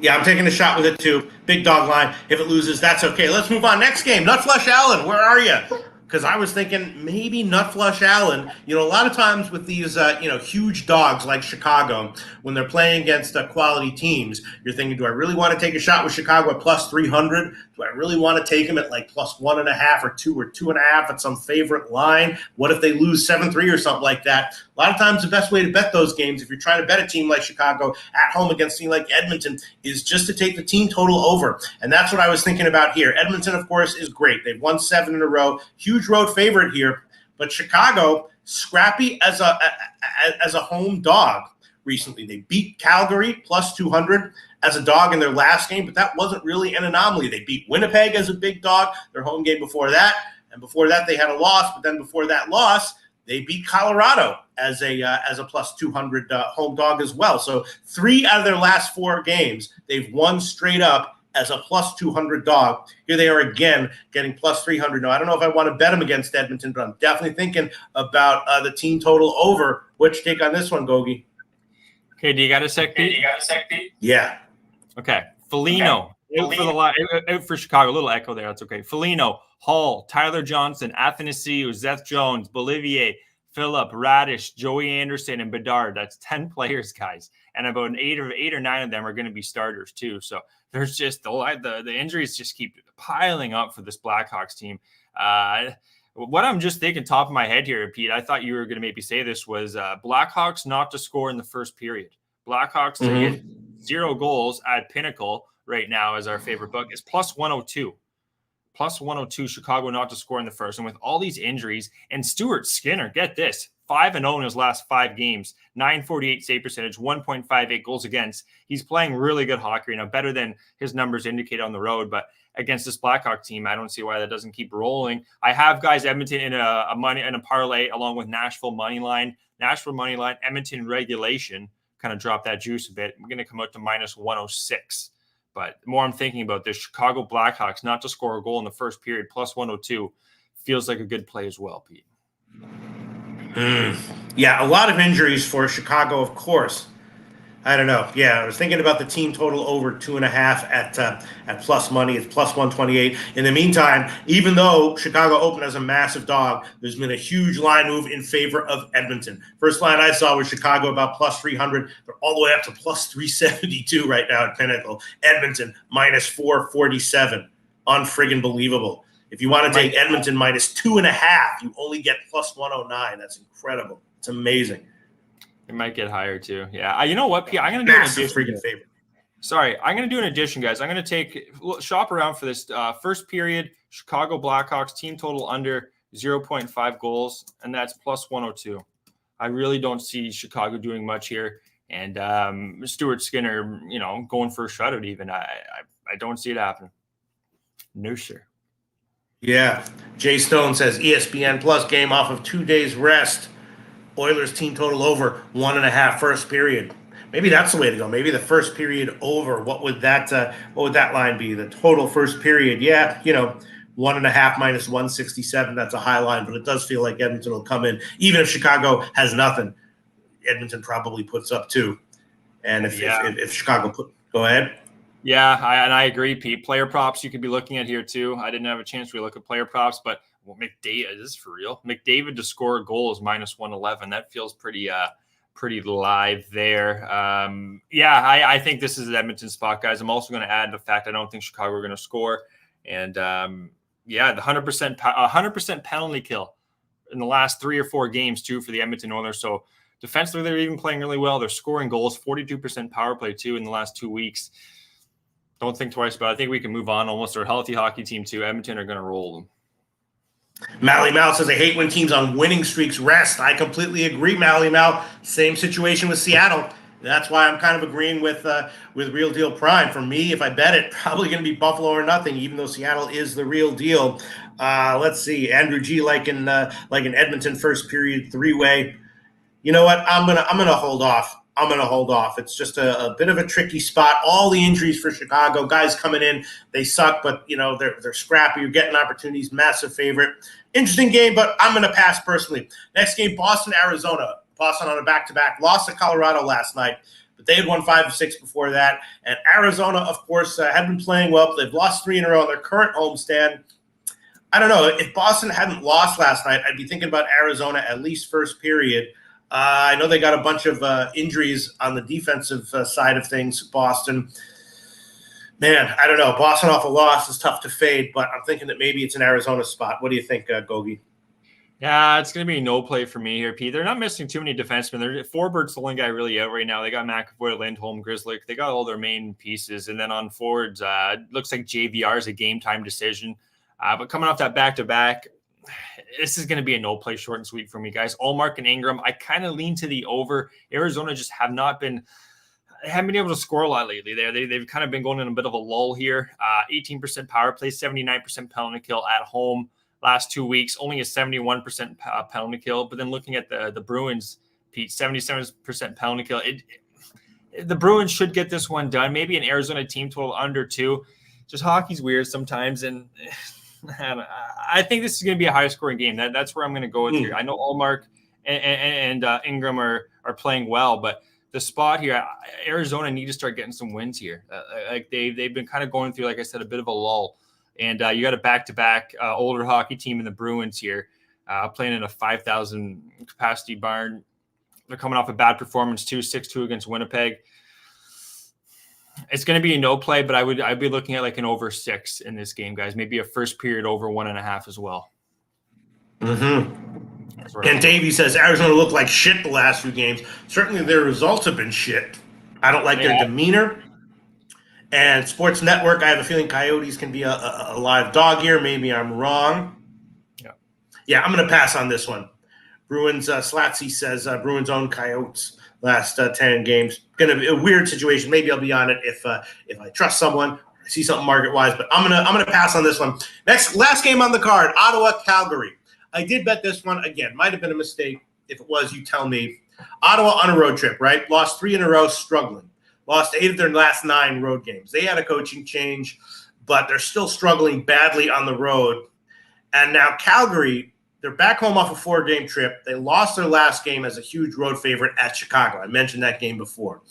Yeah, I'm taking a shot with it too. Big dog line. If it loses, that's okay. Let's move on. Next game. Nutflush Allen, where are you? Because I was thinking maybe Nutflush Allen. You know, a lot of times with these, huge dogs like Chicago, when they're playing against quality teams, you're thinking, do I really want to take a shot with Chicago at plus 300? Do I really want to take them at like plus 1.5 or 2 or 2.5 at some favorite line? What if they lose 7-3 or something like that? A lot of times the best way to bet those games, if you're trying to bet a team like Chicago at home against a team like Edmonton, is just to take the team total over. And that's what I was thinking about here. Edmonton, of course, is great. They've won 7 in a row. Huge road favorite here. But Chicago, scrappy as a home dog recently. They beat Calgary plus 200 as a dog in their last game, but that wasn't really an anomaly. They beat Winnipeg as a big dog, their home game before that. And before that, they had a loss. But then before that loss, they beat Colorado as a plus 200 home dog as well. So 3 out of their last 4 games, they've won straight up as a plus 200 dog. Here they are again getting plus 300. Now, I don't know if I want to bet them against Edmonton, but I'm definitely thinking about the team total over. What's your take on this one, Gogi? Okay, do you got a sec, Pete? Yeah. Okay. Foligno. Out for Chicago. A little echo there. That's okay. Foligno, Hall, Tyler Johnson, Athanasiou, Seth Jones, Bolivier, Phillip, Radish, Joey Anderson, and Bedard. That's 10 players, guys. And about 8 or 9 of them are going to be starters too. So there's just the injuries just keep piling up for this Blackhawks team. What I'm just thinking top of my head here, Pete, I thought you were going to maybe say this was Blackhawks not to score in the first period. Blackhawks to get 0 goals at Pinnacle right now as our favorite book is plus 102. Plus 102, Chicago not to score in the first. And with all these injuries, and Stuart Skinner, get this, 5-0 in his last 5 games, 948 save percentage, 1.58 goals against. He's playing really good hockey now, better than his numbers indicate on the road. But against this Blackhawk team, I don't see why that doesn't keep rolling. I have guys Edmonton in a parlay along with Nashville money line, Edmonton regulation, kind of drop that juice a bit. We're going to come out to minus 106. But the more I'm thinking about this, Chicago Blackhawks not to score a goal in the first period, plus 102, feels like a good play as well, Pete. Yeah, a lot of injuries for Chicago, of course. I don't know. Yeah, I was thinking about the team total over 2.5 at plus money. It's plus 128. In the meantime, even though Chicago opened as a massive dog, there's been a huge line move in favor of Edmonton. First line I saw was Chicago about plus 300. They're all the way up to plus 372 right now at Pinnacle. Edmonton minus 447. Unfriggin' believable. If you want to take Edmonton minus 2.5, you only get plus 109. That's incredible. It's amazing. It might get higher too. Yeah. You know what, P? I'm going to do an addition. Freaking favorite. Sorry, I'm going to do an addition, guys. I'm going to shop around for this first period. Chicago Blackhawks team total under 0.5 goals, and that's plus 102. I really don't see Chicago doing much here, and Stuart Skinner, going for a shutout. Even I don't see it happen. No, sir. Yeah. Jay Stone says ESPN Plus game off of 2 days rest. Oilers team total over 1.5 first period. Maybe that's the way to go. Maybe the first period over. What would that line be? The total first period. Yeah, 1.5 minus 167. That's a high line, but it does feel like Edmonton will come in. Even if Chicago has nothing, Edmonton probably puts up 2. And if Chicago go ahead. Yeah, I agree, Pete. Player props you could be looking at here too. I didn't have a chance to look at player props, but McDavid, is this for real? McDavid to score a goal is minus 111. That feels pretty live there. I think this is an Edmonton spot, guys. I'm also going to add the fact I don't think Chicago are going to score, and the 100% penalty kill in the last 3 or 4 games too for the Edmonton Oilers. So defensively, they're even playing really well. They're scoring goals, 42% power play too in the last 2 weeks. Don't think twice about it. I think we can move on. Almost our healthy hockey team too. Edmonton are going to roll them. Mally Mal says, I hate when teams on winning streaks rest. I completely agree, Mally Mal. Same situation with Seattle. That's why I'm kind of agreeing with Real Deal Prime. For me, if I bet it, probably going to be Buffalo or nothing, even though Seattle is the real deal. Let's see. Andrew G, like an Edmonton first period 3-way. You know what? I'm gonna hold off. It's just a bit of a tricky spot. All the injuries for Chicago, guys coming in, they suck, but they're scrappy. You're getting opportunities. Massive favorite. Interesting game, but I'm going to pass personally. Next game, Boston, Arizona. Boston on a back-to-back. Lost to Colorado last night, but they had won 5 of 6 before that. And Arizona, of course, had been playing well. They've lost 3 in a row on their current homestand. I don't know. If Boston hadn't lost last night, I'd be thinking about Arizona at least first period. I know they got a bunch of injuries on the defensive side of things, Boston. Man, I don't know. Boston off a loss is tough to fade, but I'm thinking that maybe it's an Arizona spot. What do you think, Gogi? Yeah, it's going to be no play for me here, Pete. They're not missing too many defensemen. Forward's the only guy really out right now. They got McAvoy, Lindholm, Grzelcyk. They got all their main pieces. And then on forwards, looks like JVR is a game-time decision. But coming off that back-to-back, this is going to be a no play short and sweet for me, guys. Allmark and Ingram, I kind of lean to the over. Arizona just haven't been able to score a lot lately. They've kind of been going in a bit of a lull here. 18% power play, 79% penalty kill at home last 2 weeks, only a 71% penalty kill. But then looking at the Bruins, Pete, 77% penalty kill. The Bruins should get this one done. Maybe an Arizona team total under 2. Just hockey's weird sometimes, and I think this is going to be a high scoring game. That's where I'm going to go with here. I know Allmark and Ingram are playing well, but the spot here, Arizona need to start getting some wins here. Like they've been kind of going through, like I said, a bit of a lull. And you got a back-to-back older hockey team in the Bruins here, playing in a 5,000 capacity barn. They're coming off a bad performance too, 6-2 against Winnipeg. It's going to be a no play, but I'd be looking at like an over 6 in this game, guys. Maybe a first period over 1.5 as well. Mm-hmm. And Davey says Arizona looked like shit the last few games. Certainly their results have been shit. I don't like their demeanor. And Sports Network, I have a feeling Coyotes can be a live dog here. Maybe I'm wrong. Yeah, I'm going to pass on this one. Bruins, Slatsy says Bruins own Coyotes last 10 games. Going to be a weird situation. Maybe I'll be on it if I trust someone, I see something market-wise. But I'm gonna pass on this one. Last game on the card, Ottawa, Calgary. I did bet this one. Again, might have been a mistake. If it was, you tell me. Ottawa on a road trip, right? Lost 3 in a row, struggling. Lost 8 of their last 9 road games. They had a coaching change, but they're still struggling badly on the road. And now Calgary, they're back home off a 4-game trip. They lost their last game as a huge road favorite at Chicago. I mentioned that game before.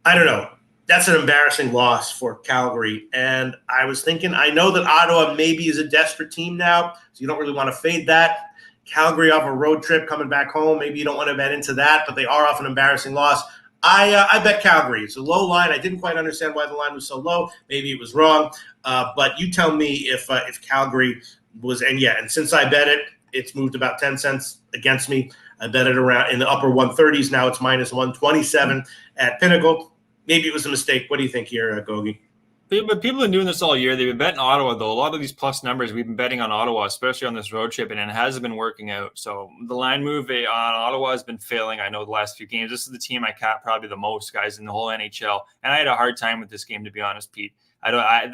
I don't know. That's an embarrassing loss for Calgary. And I was thinking, I know that Ottawa maybe is a desperate team now, so you don't really want to fade that. Calgary off a road trip coming back home, maybe you don't want to bet into that, but they are off an embarrassing loss. I bet Calgary. It's a low line. I didn't quite understand why the line was so low. Maybe it was wrong. But you tell me if Calgary was, and since I bet it, it's moved about 10 cents against me. I bet it around in the upper 130s. Now it's minus 127 at Pinnacle. Maybe it was a mistake. What do you think here, Gogi? But people have been doing this all year. They've been betting Ottawa, though. A lot of these plus numbers, we've been betting on Ottawa, especially on this road trip, and it hasn't been working out. So the line move on Ottawa has been failing. I know the last few games. This is the team I cap probably the most, guys, in the whole NHL. And I had a hard time with this game, to be honest, Pete. I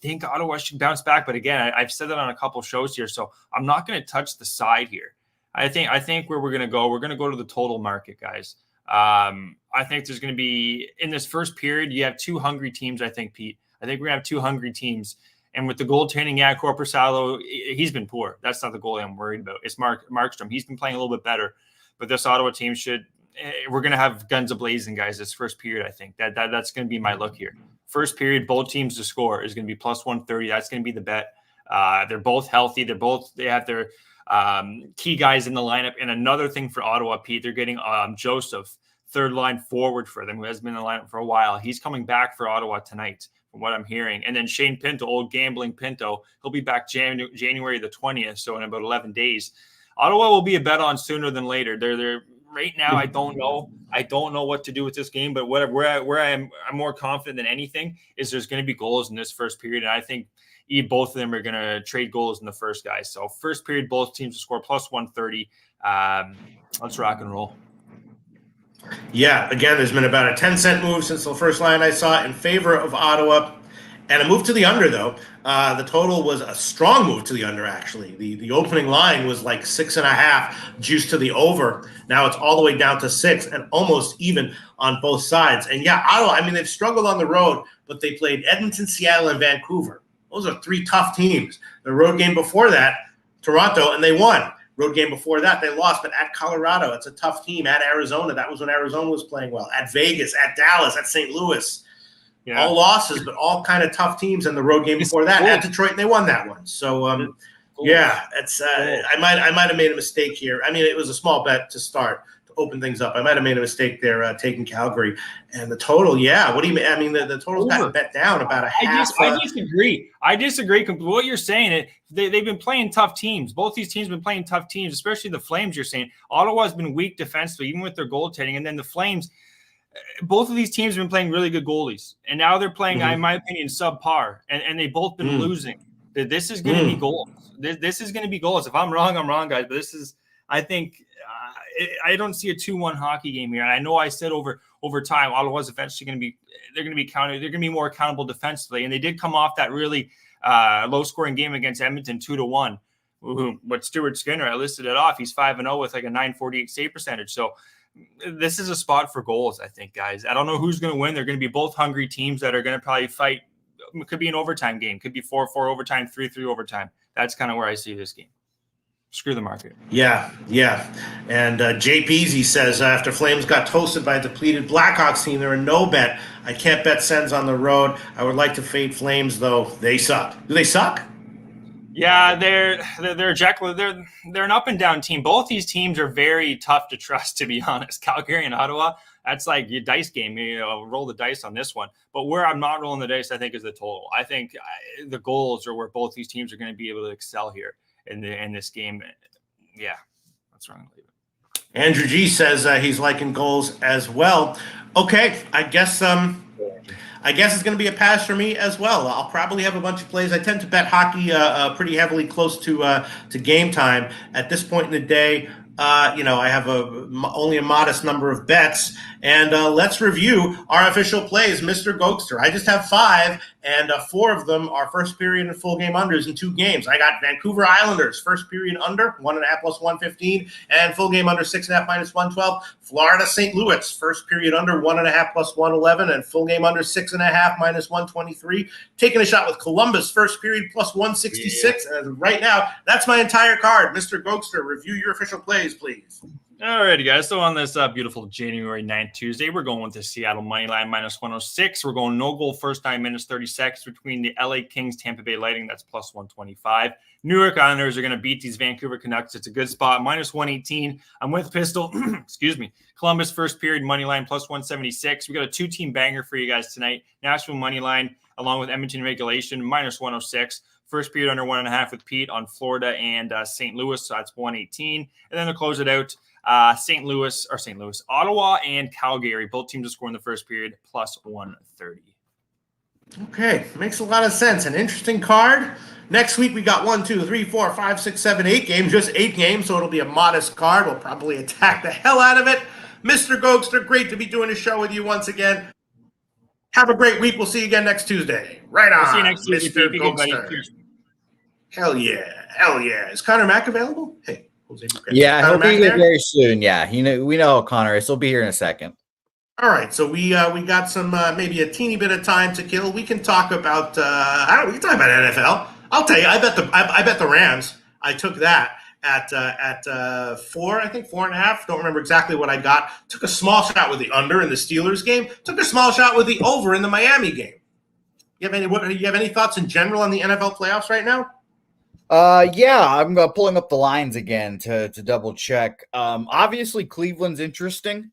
think Ottawa should bounce back. But again, I've said that on a couple shows here, so I'm not going to touch the side here. I think where we're going to go to the total market, guys. I think there's going to be, in this first period, you have two hungry teams, I think, Pete. I think we're going to have two hungry teams. And with the goaltending, Korpisalo, he's been poor. That's not the goalie I'm worried about. It's Markstrom. He's been playing a little bit better. But this Ottawa team we're going to have guns a-blazing, guys, this first period, I think. That's going to be my look here. First period, both teams to score is going to be plus 130. That's going to be the bet. They're both healthy. They have their key guys in the lineup. And another thing for Ottawa, Pete, they're getting Joseph, third line forward for them, who has been in the lineup for a while. He's coming back for Ottawa tonight, from what I'm hearing. And then Shane Pinto, old gambling Pinto, he'll be back January the 20th, so in about 11 days. Ottawa will be a bet on sooner than later. They're right now. I don't know what to do with this game, but where I'm more confident than anything is there's going to be goals in this first period, and I think both of them are going to trade goals in the first, guys. So first period, both teams will score plus 130. Let's rock and roll. Yeah, again, there's been about a 10-cent move since the first line I saw in favor of Ottawa. And a move to the under, though. The total was a strong move to the under, actually. The opening line was like 6.5, juiced to the over. Now it's all the way down to 6 and almost even on both sides. And Ottawa, they've struggled on the road, but they played Edmonton, Seattle, and Vancouver. Those are three tough teams. The road game before that, Toronto, and they won. Road game before that, they lost, but at Colorado, it's a tough team. At Arizona, that was when Arizona was playing well. At Vegas, at Dallas, at St. Louis. Yeah. All losses, but all kind of tough teams. And the road game before that, at Detroit, and they won that one. So, it's I might have made a mistake here. It was a small bet to start, to open things up. I might have made a mistake there taking Calgary. And the total, what do you mean? The total's got bet down about a half. I disagree. I disagree with what you're saying. They've been playing tough teams. Both these teams have been playing tough teams, especially the Flames, you're saying. Ottawa's been weak defensively, even with their goaltending. And then the Flames, both of these teams have been playing really good goalies. And now they're playing, in my opinion, subpar. And they've both been losing. This is going to be goals. This is going to be goals. If I'm wrong, I'm wrong, guys. But this is, I think, I don't see a 2-1 hockey game here. And I know I said over time, Ottawa's eventually going to be, they're going to be counted. They're going to be more accountable defensively. And they did come off that really low-scoring game against Edmonton, 2-1. But Stuart Skinner, I listed it off. He's 5-0 with like a .948 save percentage. So this is a spot for goals, I think, guys. I don't know who's going to win. They're going to be both hungry teams that are going to probably fight. It could be an overtime game. Could be 4-4 overtime, 3-3 overtime. That's kind of where I see this game. Screw the market. Yeah. And Jay Peasy says, after Flames got toasted by a depleted Blackhawks team, they're a no bet. I can't bet Sens on the road. I would like to fade Flames, though. They suck. Do they suck? Yeah, they're Jekyll. They're an up and down team. Both these teams are very tough to trust, to be honest. Calgary and Ottawa, that's like your dice game. Roll the dice on this one. But where I'm not rolling the dice, I think, is the total. I think the goals are where both these teams are going to be able to excel here in this game. Yeah, that's wrong. Andrew G says he's liking goals as well. Okay, I guess it's going to be a pass for me as well. I'll probably have a bunch of plays. I tend to bet hockey pretty heavily close to game time. At this point in the day, I have only a modest number of bets. And let's review our official plays, Mr. Gokster. I just have 5, and 4 of them are first period and full game unders in 2 games. I got Vancouver Islanders, first period under, 1.5 plus 115, and full game under, 6.5 minus 112. Florida St. Louis, first period under, 1.5 plus 111, and full game under, 6.5 minus 123. Taking a shot with Columbus, first period plus 166. Yeah. And right now, that's my entire card. Mr. Gokster, review your official plays, please. Alrighty, guys. So on this beautiful January 9th Tuesday, we're going with the Seattle moneyline minus 106. We're going no goal first 9 minutes 30 seconds between the LA Kings, Tampa Bay Lightning. That's plus 125. New York Islanders are going to beat these Vancouver Canucks. It's a good spot, minus 118. I'm with Pistol. Excuse me. Columbus first period moneyline plus 176. We got a 2-team banger for you guys tonight. Nashville moneyline along with Edmonton regulation minus 106. First period under 1.5 with Pete on Florida and St. Louis. So that's 118. And then to close it out, Ottawa and Calgary. Both teams to score in the first period plus 130. Okay, makes a lot of sense. An interesting card. Next week we got 1, 2, 3, 4, 5, 6, 7, 8 games. Just 8 games, so it'll be a modest card. We'll probably attack the hell out of it. Mr. Gokster, great to be doing a show with you once again. Have a great week. We'll see you again next Tuesday. Right on, see you next Tuesday, Mr. Gokster. Hell yeah. Is Connor Mack available? Hey. Yeah, he'll be here very soon. Yeah, we know Connor is. He'll be here in a second. All right, so we got some maybe a teeny bit of time to kill. We can talk about we can talk about NFL. I'll tell you, I bet the Rams. I took that at 4, I think 4.5. Don't remember exactly what I got. Took a small shot with the under in the Steelers game. Took a small shot with the over in the Miami game. You have any thoughts in general on the NFL playoffs right now? Yeah, I'm pulling up the lines again to double check. Obviously Cleveland's interesting.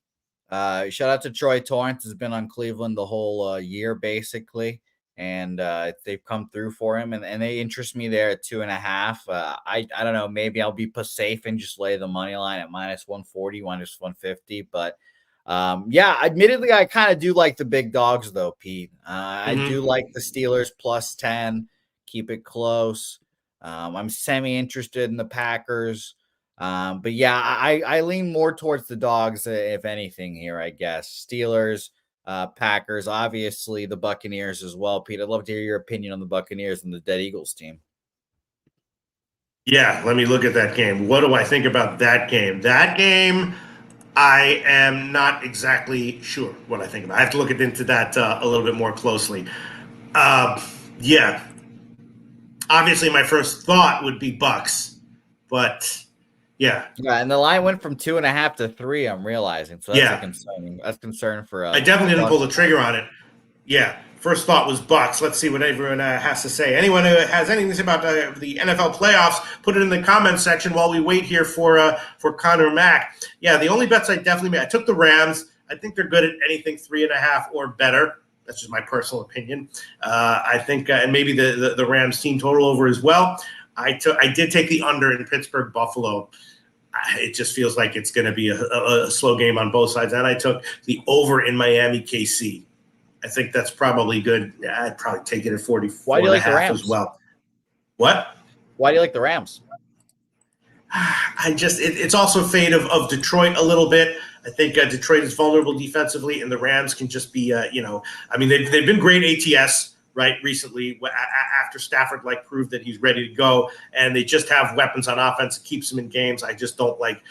Shout out to Troy Torrance, has been on Cleveland the whole year basically, and they've come through for him, and they interest me there at 2.5. I don't know, maybe I'll be safe and just lay the money line at minus 140, minus 150, but yeah, admittedly I kind of do like the big dogs though, Pete. I do like the Steelers plus 10, keep it close. I'm semi-interested in the Packers. But yeah, I lean more towards the dogs, if anything here, I guess. Steelers, Packers, obviously the Buccaneers as well. Pete, I'd love to hear your opinion on the Buccaneers and the Dead Eagles team. Yeah, let me look at that game. What do I think about that game? That game, I am not exactly sure what I think about. I have to look into that a little bit more closely. Yeah. Obviously, my first thought would be Bucks, but yeah. Yeah, and the line went from 2.5 to 3. I'm realizing, so that's concerning. That's concerning for us. I definitely didn't pull the trigger on it. Yeah, first thought was Bucks. Let's see what everyone has to say. Anyone who has anything to say about the NFL playoffs, put it in the comments section while we wait here for Connor Mack. Yeah, the only bets I definitely made. I took the Rams. I think they're good at anything 3.5 or better. That's just my personal opinion. I think, and maybe the Rams team total over as well. I did take the under in Pittsburgh Buffalo. It just feels like it's going to be a slow game on both sides. And I took the over in Miami KC. I think that's probably good. Yeah, I'd probably take it at 44. Why do you like the Rams as well? What? Why do you like the Rams? It's also fate of Detroit a little bit. I think Detroit is vulnerable defensively, and the Rams can just be, they've been great ATS, right, recently after Stafford, proved that he's ready to go, and they just have weapons on offense that keeps them in games. I just don't like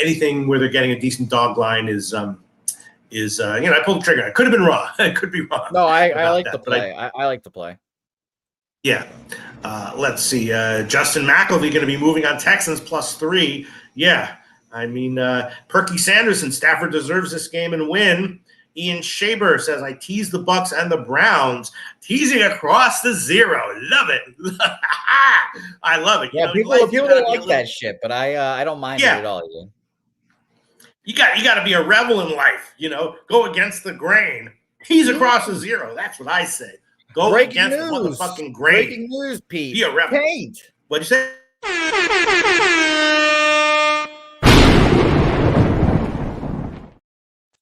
anything where they're getting a decent dog line is I pulled the trigger. I could have been wrong. I could be wrong. No, I like the play. I like the play. Yeah. Let's see. Justin McElvey going to be moving on Texans plus 3. Yeah. I mean, Perky Sanderson, Stafford deserves this game and win. Ian Shaber says, I tease the Bucks and the Browns. Teasing across the 0. Love it. I love it. Yeah, people don't like that shit, but I don't mind it at all. You got to be a rebel in life, go against the grain. Tease across the 0. That's what I say. Go against the motherfucking grain. Breaking news, Pete. Be a rebel. Paint. What'd you say?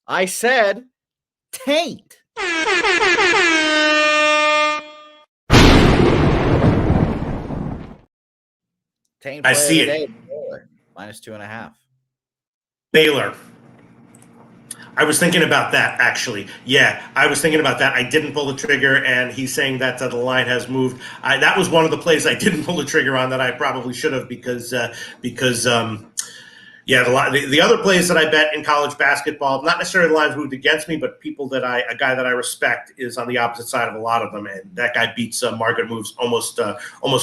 I said taint. Taint. I see it. Minus 2.5. Baylor. I was thinking about that, actually. Yeah, I was thinking about that. I didn't pull the trigger, and he's saying that the line has moved. That was one of the plays I didn't pull the trigger on that I probably should have because Yeah, the other plays that I bet in college basketball, not necessarily the lines moved against me, but people that a guy that I respect is on the opposite side of a lot of them, and that guy beats market moves almost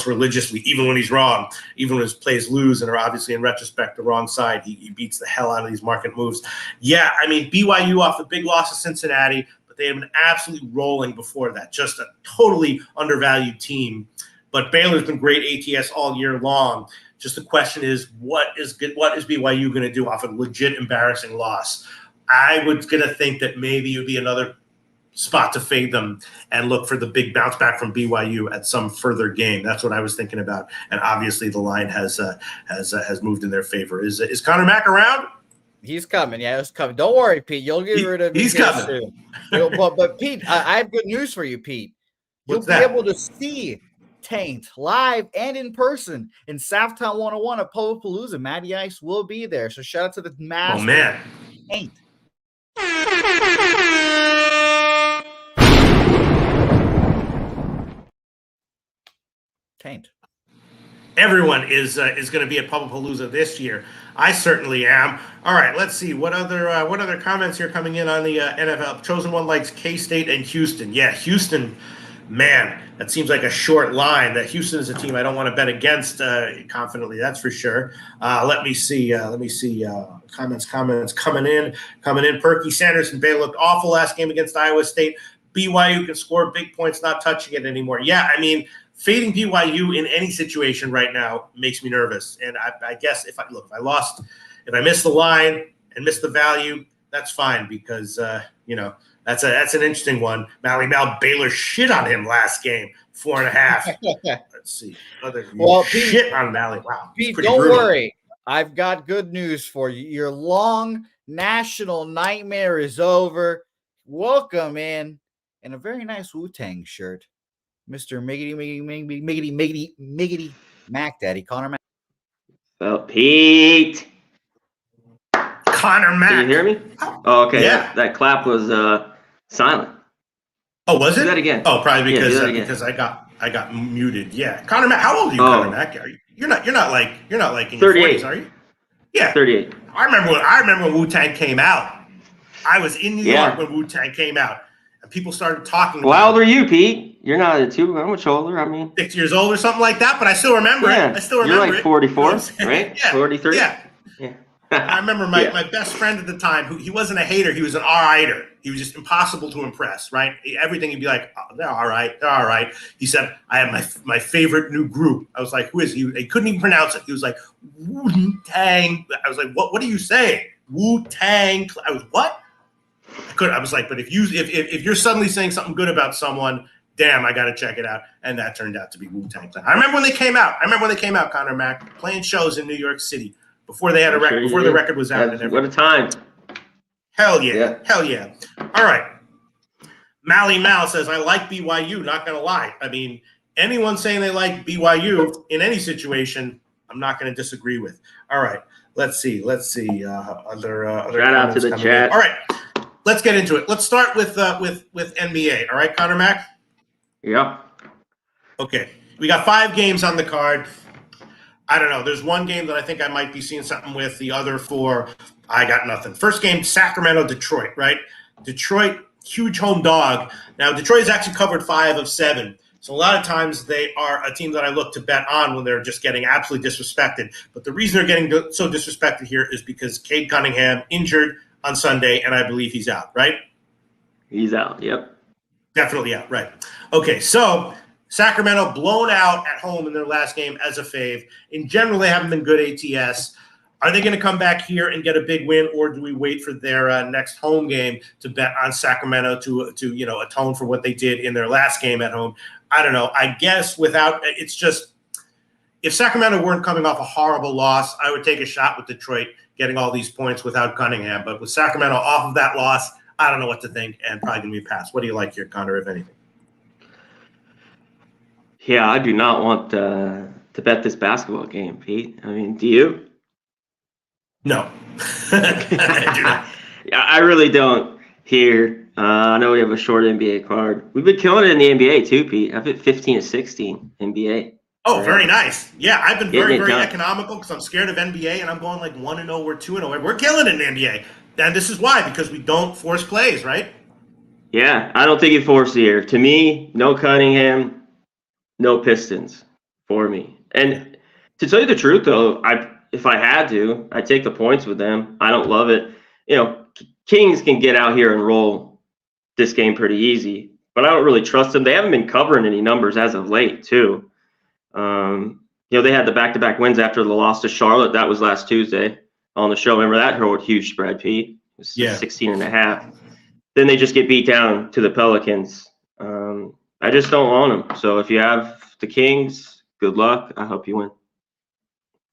religiously, even when he's wrong, even when his plays lose and are obviously in retrospect the wrong side. He beats the hell out of these market moves. Yeah, I mean BYU off the big loss to Cincinnati, but they have been absolutely rolling before that, just a totally undervalued team. But Baylor's been great ATS all year long. Just the question is, what is BYU going to do off a legit embarrassing loss? I was going to think that maybe it would be another spot to fade them and look for the big bounce back from BYU at some further game. That's what I was thinking about. And obviously the line has moved in their favor. Is Connor Mack around? He's coming. Yeah, he's coming. Don't worry, Pete. You'll get rid of him. He's coming. Soon. But Pete, I have good news for you, Pete. You'll be able to see Taint live and in person in Southtown 101 at Palooza. Matty Ice will be there. So shout out to the master. Oh man. Taint. Taint. Everyone is going to be at Palooza this year. I certainly am. All right, let's see what other comments here coming in on the NFL. Chosen one likes K-State and Houston. Yeah, Houston. Man, that seems like a short line. That Houston is a team I don't want to bet against confidently. That's for sure. Let me see. Comments coming in. Perky Sanders and Bay looked awful last game against Iowa State. BYU can score big points, not touching it anymore. Yeah, I mean, fading BYU in any situation right now makes me nervous. And I guess if I miss the line and miss the value, that's fine because That's an interesting one. Mal Baylor shit on him last game, 4.5. Let's see. Pete, shit on Mally. Wow. Pete, don't worry. I've got good news for you. Your long national nightmare is over. Welcome in a very nice Wu-Tang shirt, Mr. Miggity Mac Daddy, Connor Mac. Well, Pete. Connor Mac. Can you hear me? Oh, okay. Yeah. That clap was silent. Oh, was it? Do that again. Oh, probably because I got muted. Yeah. Connor Mac, how old are you, Connor Mac? You're not like in your 40s, are you? Yeah. 38. I remember when Wu-Tang came out. I was in New York when Wu-Tang came out. And people started talking about How old are you, Pete? You're not too much older. I mean 6 years old or something like that, but I still remember it. I still remember You're like 44, right? Yeah. 43? Yeah. I remember my best friend at the time, who he wasn't a hater, he was an all-righter. He was just impossible to impress, right? Everything he'd be like, oh, they're all right. He said, I have my favorite new group. I was like, who is he? He couldn't even pronounce it. He was like, Wu-Tang. I was like, what are you saying? Wu-Tang. I was, what? I was like, but if you're suddenly saying something good about someone, damn, I got to check it out. And that turned out to be Wu-Tang Clan. I remember when they came out, Connor Mac, playing shows in New York City. Before they had a record, before the record was out. What a time. Hell yeah. All right. Mally Mal says, I like BYU, not going to lie. I mean, anyone saying they like BYU in any situation, I'm not going to disagree with. All right. Let's see. Other shout out to the chat. All right. Let's get into it. Let's start with NBA. All right, Connor Mac? Yeah. Okay. We got 5 games on the card. I don't know. There's one game that I think I might be seeing something with. The other 4, I got nothing. First game, Sacramento, Detroit, right? Detroit, huge home dog. Now, Detroit has actually covered 5 of 7. So a lot of times they are a team that I look to bet on when they're just getting absolutely disrespected. But the reason they're getting so disrespected here is because Cade Cunningham injured on Sunday, and I believe he's out, right? He's out, yep. Definitely out, right. Okay, so Sacramento blown out at home in their last game as a fave. In general, they haven't been good ATS. Are they going to come back here and get a big win, or do we wait for their next home game to bet on Sacramento to atone for what they did in their last game at home? I don't know. I guess it's just if Sacramento weren't coming off a horrible loss, I would take a shot with Detroit getting all these points without Cunningham. But with Sacramento off of that loss, I don't know what to think, and probably going to be a pass. What do you like here, Connor, if anything? Yeah, I do not want to bet this basketball game, Pete. I mean, do you? No. I do not. Yeah, I really don't here. I know we have a short NBA card. We've been killing it in the NBA too, Pete. I've hit 15 to 16 NBA. Oh, very nice. Yeah, I've been Getting very it done. economical because I'm scared of NBA, and I'm going like 1-0. We're 2-0. We're killing it in the NBA. And this is why, because we don't force plays, right? Yeah, I don't think he forced it here. To me, no Cunningham, no Pistons for me. And to tell you the truth, though, if I had to, I'd take the points with them. I don't love it. Kings can get out here and roll this game pretty easy, but I don't really trust them. They haven't been covering any numbers as of late, too. They had the back-to-back wins after the loss to Charlotte. That was last Tuesday on the show. Remember that huge spread, Pete? It was 16.5. Then they just get beat down to the Pelicans. I just don't want them. So if you have the Kings, good luck. I hope you win.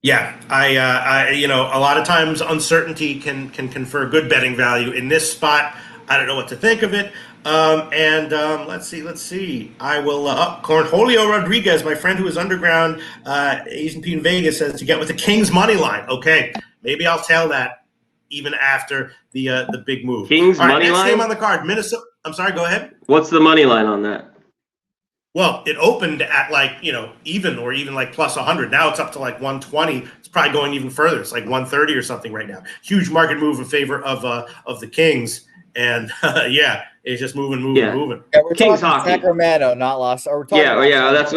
Yeah, I a lot of times uncertainty can confer good betting value. In this spot, I don't know what to think of it. Let's see. I will Cornholio Rodriguez, my friend who is underground, Asian Pete in Vegas, says to get with the Kings money line. Okay, maybe I'll tell that even after the big move. Kings money next line? game on the card, Minnesota. I'm sorry, go ahead. What's the money line on that? Well, it opened at even or even like plus 100. Now it's up to like 120. It's probably going even further. It's like 130 or something right now. Huge market move in favor of the Kings. And it's just moving. Yeah, we're Kings talking hockey. Sacramento, not Los. Or we're talking that's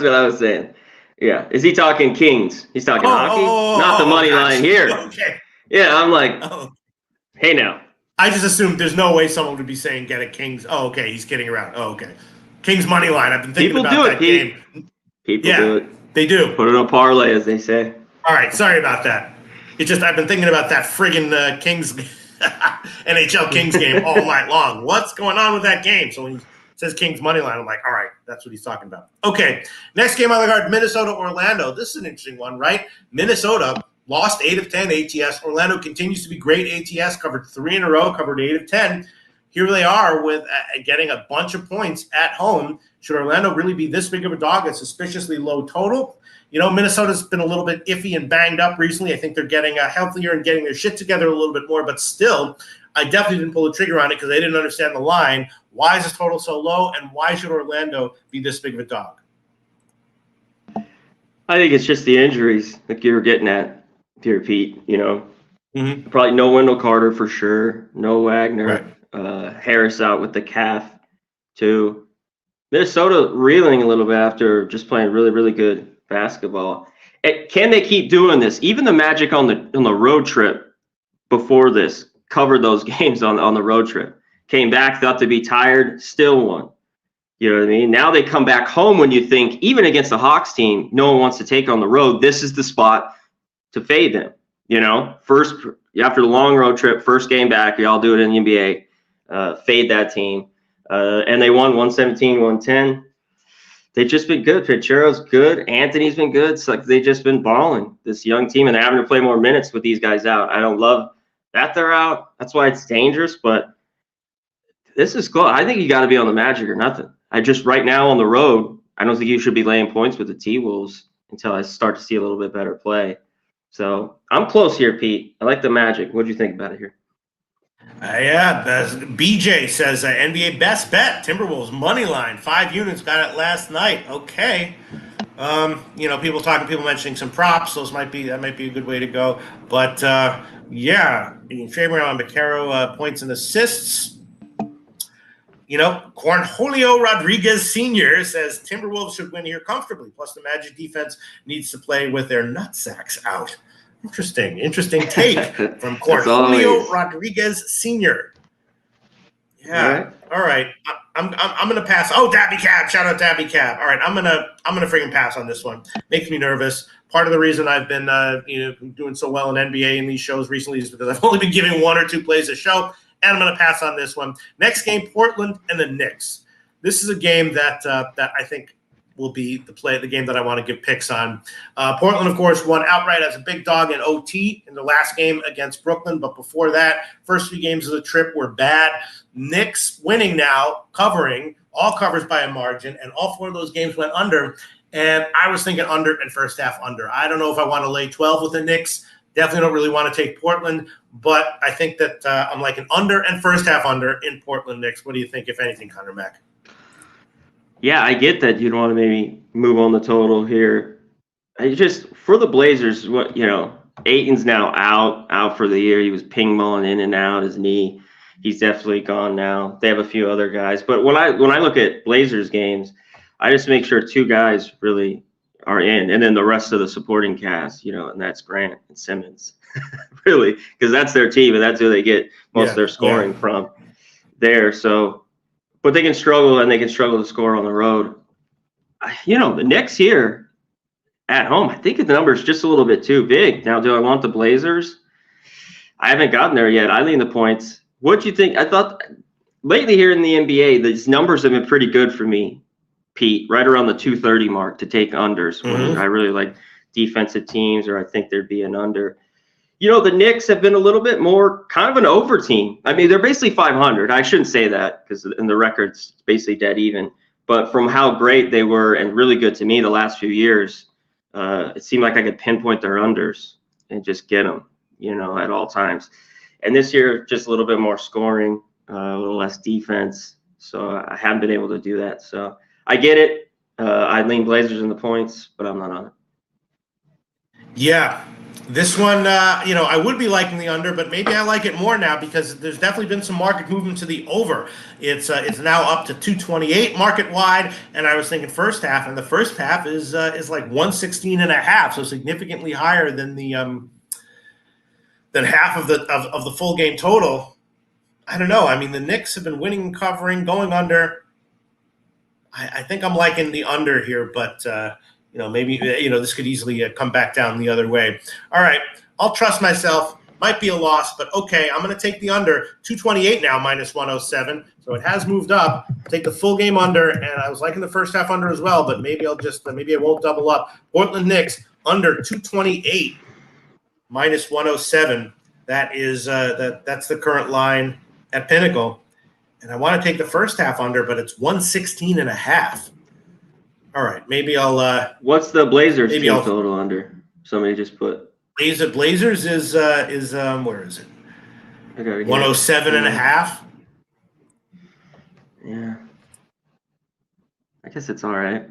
what I was saying. Yeah, is he talking Kings? He's talking hockey, not the money line here. Okay. Yeah, I'm like, hey now. I just assumed there's no way someone would be saying get a Kings. Oh, okay, he's kidding around. Oh, okay. Kings money line. I've been thinking about that game. People do it. They do. Put it on parlay, as they say. All right, sorry about that. It's just I've been thinking about that friggin' Kings NHL Kings game all night long. What's going on with that game? So when he says Kings money line, I'm like, all right, that's what he's talking about. Okay, next game on the card, Minnesota-Orlando. This is an interesting one, right? Minnesota lost 8 of 10 ATS. Orlando continues to be great ATS, covered 3 in a row, covered 8 of 10. Here they are with getting a bunch of points at home. Should Orlando really be this big of a dog? A suspiciously low total. Minnesota's been a little bit iffy and banged up recently. I think they're getting healthier and getting their shit together a little bit more. But still, I definitely didn't pull the trigger on it because I didn't understand the line. Why is this total so low, and why should Orlando be this big of a dog? I think it's just the injuries like you were getting at here, Pete. Probably no Wendell Carter for sure. No Wagner. Right. Harris out with the calf, too. Minnesota reeling a little bit after just playing really, really good basketball. Can they keep doing this? Even the Magic on the road trip before this covered those games on the road trip. Came back, thought to be tired, still won. You know what I mean? Now they come back home when you think, even against the Hawks team, no one wants to take on the road. This is the spot to fade them. First after the long road trip, first game back, y'all do it in the NBA, fade that team. And they won 117-110. They've just been good. Pichero's good. Anthony's been good. It's like they've just been balling, this young team, and they're having to play more minutes with these guys out. I don't love that they're out. That's why it's dangerous, but this is close. I think you got to be on the Magic or nothing. Right now on the road, I don't think you should be laying points with the T-Wolves until I start to see a little bit better play. So I'm close here, Pete. I like the Magic. What do you think about it here? BJ says NBA best bet, Timberwolves money line, 5 units, got it last night. Okay. People mentioning some props. That might be a good way to go. But Fabian Baquero points and assists. Cornholio Rodriguez Sr. says Timberwolves should win here comfortably. Plus, the Magic defense needs to play with their nutsacks out. Interesting take from Cornholio Rodriguez Sr. Yeah. All right. I'm gonna pass. Oh, Dabby Cab! Shout out Dabby Cab. All right, I'm gonna freaking pass on this one. Makes me nervous. Part of the reason I've been doing so well in NBA in these shows recently is because I've only been giving 1 or 2 plays a show, and I'm gonna pass on this one. Next game, Portland and the Knicks. This is a game that I think will be the game that I want to give picks on. Portland, of course, won outright as a big dog in OT in the last game against Brooklyn. But before that, first 3 games of the trip were bad. Knicks winning now, covering, all covers by a margin, and all 4 of those games went under. And I was thinking under and first half under. I don't know if I want to lay 12 with the Knicks. Definitely don't really want to take Portland. But I think that I'm like an under and first half under in Portland Knicks. What do you think, if anything, Connor Mack? Yeah, I get that you'd want to maybe move on the total here. I just for the Blazers, Ayton's now out for the year. He was ping-balling in and out his knee. He's definitely gone now. They have a few other guys, but when I look at Blazers games, I just make sure 2 guys really are in, and then the rest of the supporting cast, and that's Grant and Simmons, really, because that's their team and that's who they get most of their scoring from there. So, but they can struggle to score on the road. The Knicks here at home, I think the number is just a little bit too big. Now, do I want the Blazers? I haven't gotten there yet. I lean the points. What do you think? I thought lately here in the NBA, these numbers have been pretty good for me, Pete, right around the 230 mark to take unders. When I really like defensive teams, or I think there'd be an under. The Knicks have been a little bit more kind of an over team. I mean, they're basically 500. I shouldn't say that because in the record's basically dead even. But from how great they were and really good to me the last few years, it seemed like I could pinpoint their unders and just get them, at all times. And this year, just a little bit more scoring, a little less defense. So I haven't been able to do that. So I get it. I lean Blazers in the points, but I'm not on it. Yeah. This one, I would be liking the under, but maybe I like it more now because there's definitely been some market movement to the over. It's now up to 228 market wide, and I was thinking first half, and the first half is like 116.5, so significantly higher than the than half of the full game total. I don't know. I mean, the Knicks have been winning and covering, going under. I think I'm liking the under here, but. Maybe, this could easily come back down the other way. All right, I'll trust myself. Might be a loss, but okay, I'm going to take the under. 228 now, minus 107. So it has moved up. Take the full game under, and I was liking the first half under as well, but maybe maybe I won't double up. Portland Knicks under 228, minus 107. That is that's the current line at Pinnacle. And I want to take the first half under, but it's 116.5. All right, maybe I'll. What's the Blazers team total under? Somebody just put. Blazers is where is it? 107.5. Yeah. I guess it's all right.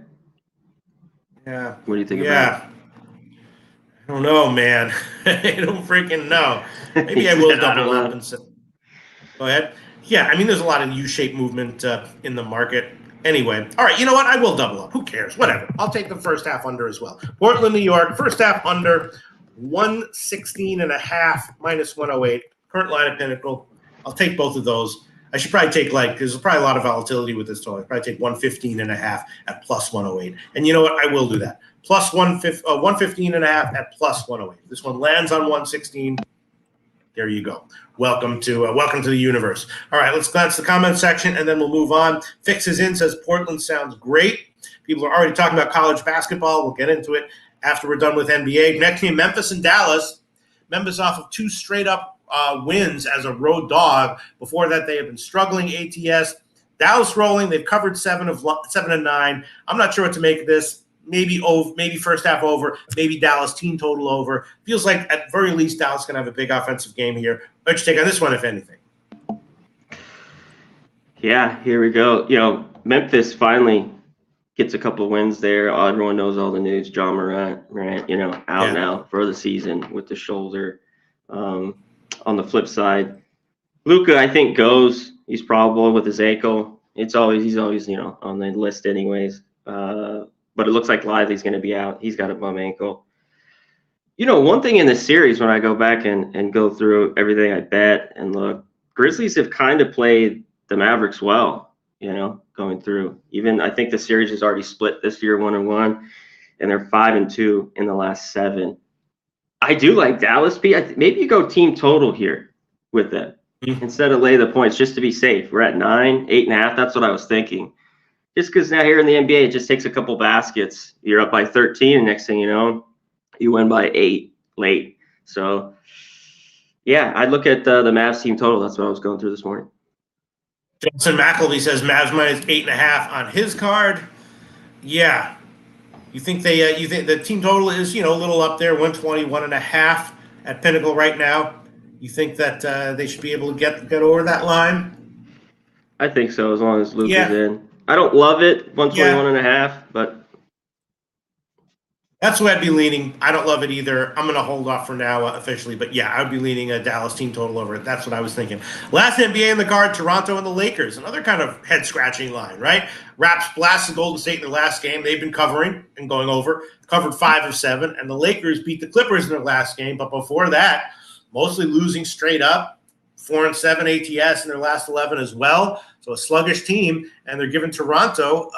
Yeah. What do you think about it? I don't know, man. I don't freaking know. Maybe I will double up and say. Go ahead. Yeah, I mean, there's a lot of U-shaped movement in the market. Anyway, all right, you know what? I will double up. Who cares? Whatever. I'll take the first half under as well. Portland, New York, first half under 116.5, minus 108. Current line at Pinnacle. I'll take both of those. I should probably take there's probably a lot of volatility with this total. I'll probably take 115.5 at plus 108. And you know what? I will do that. Plus 115.5 at plus 108. This one lands on 116. There you go. Welcome to the universe. All right, let's glance the comment section, and then we'll move on. Fixes in says Portland sounds great. People are already talking about college basketball. We'll get into it after we're done with NBA. Next game, Memphis and Dallas. Memphis off of 2 straight-up wins as a road dog. Before that, they have been struggling ATS. Dallas rolling. They've covered 7 of 9. I'm not sure what to make of this. Maybe first half over, maybe Dallas team total over. Feels like at very least Dallas going to have a big offensive game here. What's your take on this one, if anything? Yeah, here we go. Memphis finally gets a couple wins there. Everyone knows all the news. John Morant, out now for the season with the shoulder. On the flip side, Luka, I think, goes. He's probable with his ankle. He's always on the list anyways. But it looks like Lively's going to be out. He's got a bum ankle. One thing in this series, when I go back and go through everything I bet and look, Grizzlies have kind of played the Mavericks well, going through. Even I think the series is already split this year 1-1, and they're 5-2 in the last 7. I do like Dallas. Maybe you go team total here with them instead of lay the points just to be safe. We're at 9, 8.5. That's what I was thinking. Just because now here in the NBA, it just takes a couple baskets. You're up by 13, and next thing you know, you win by 8 late. So, yeah, I'd look at the Mavs team total. That's what I was going through this morning. Johnson McElvey says Mavs minus 8.5 on his card. Yeah. You think the team total is, a little up there, 121.5 at Pinnacle right now? You think that they should be able to get over that line? I think so, as long as Luke is in. I don't love it, 121.5, but that's the way I'd be leaning. I don't love it either. I'm going to hold off for now officially. But yeah, I would be leaning a Dallas team total over it. That's what I was thinking. Last NBA in the card, Toronto and the Lakers. Another kind of head-scratching line, right? Raps blasted Golden State in their last game. They've been covering and going over. Covered 5 of 7. And the Lakers beat the Clippers in their last game. But before that, mostly losing straight up. 4-7 ATS in their last 11 as well. So a sluggish team. And they're giving Toronto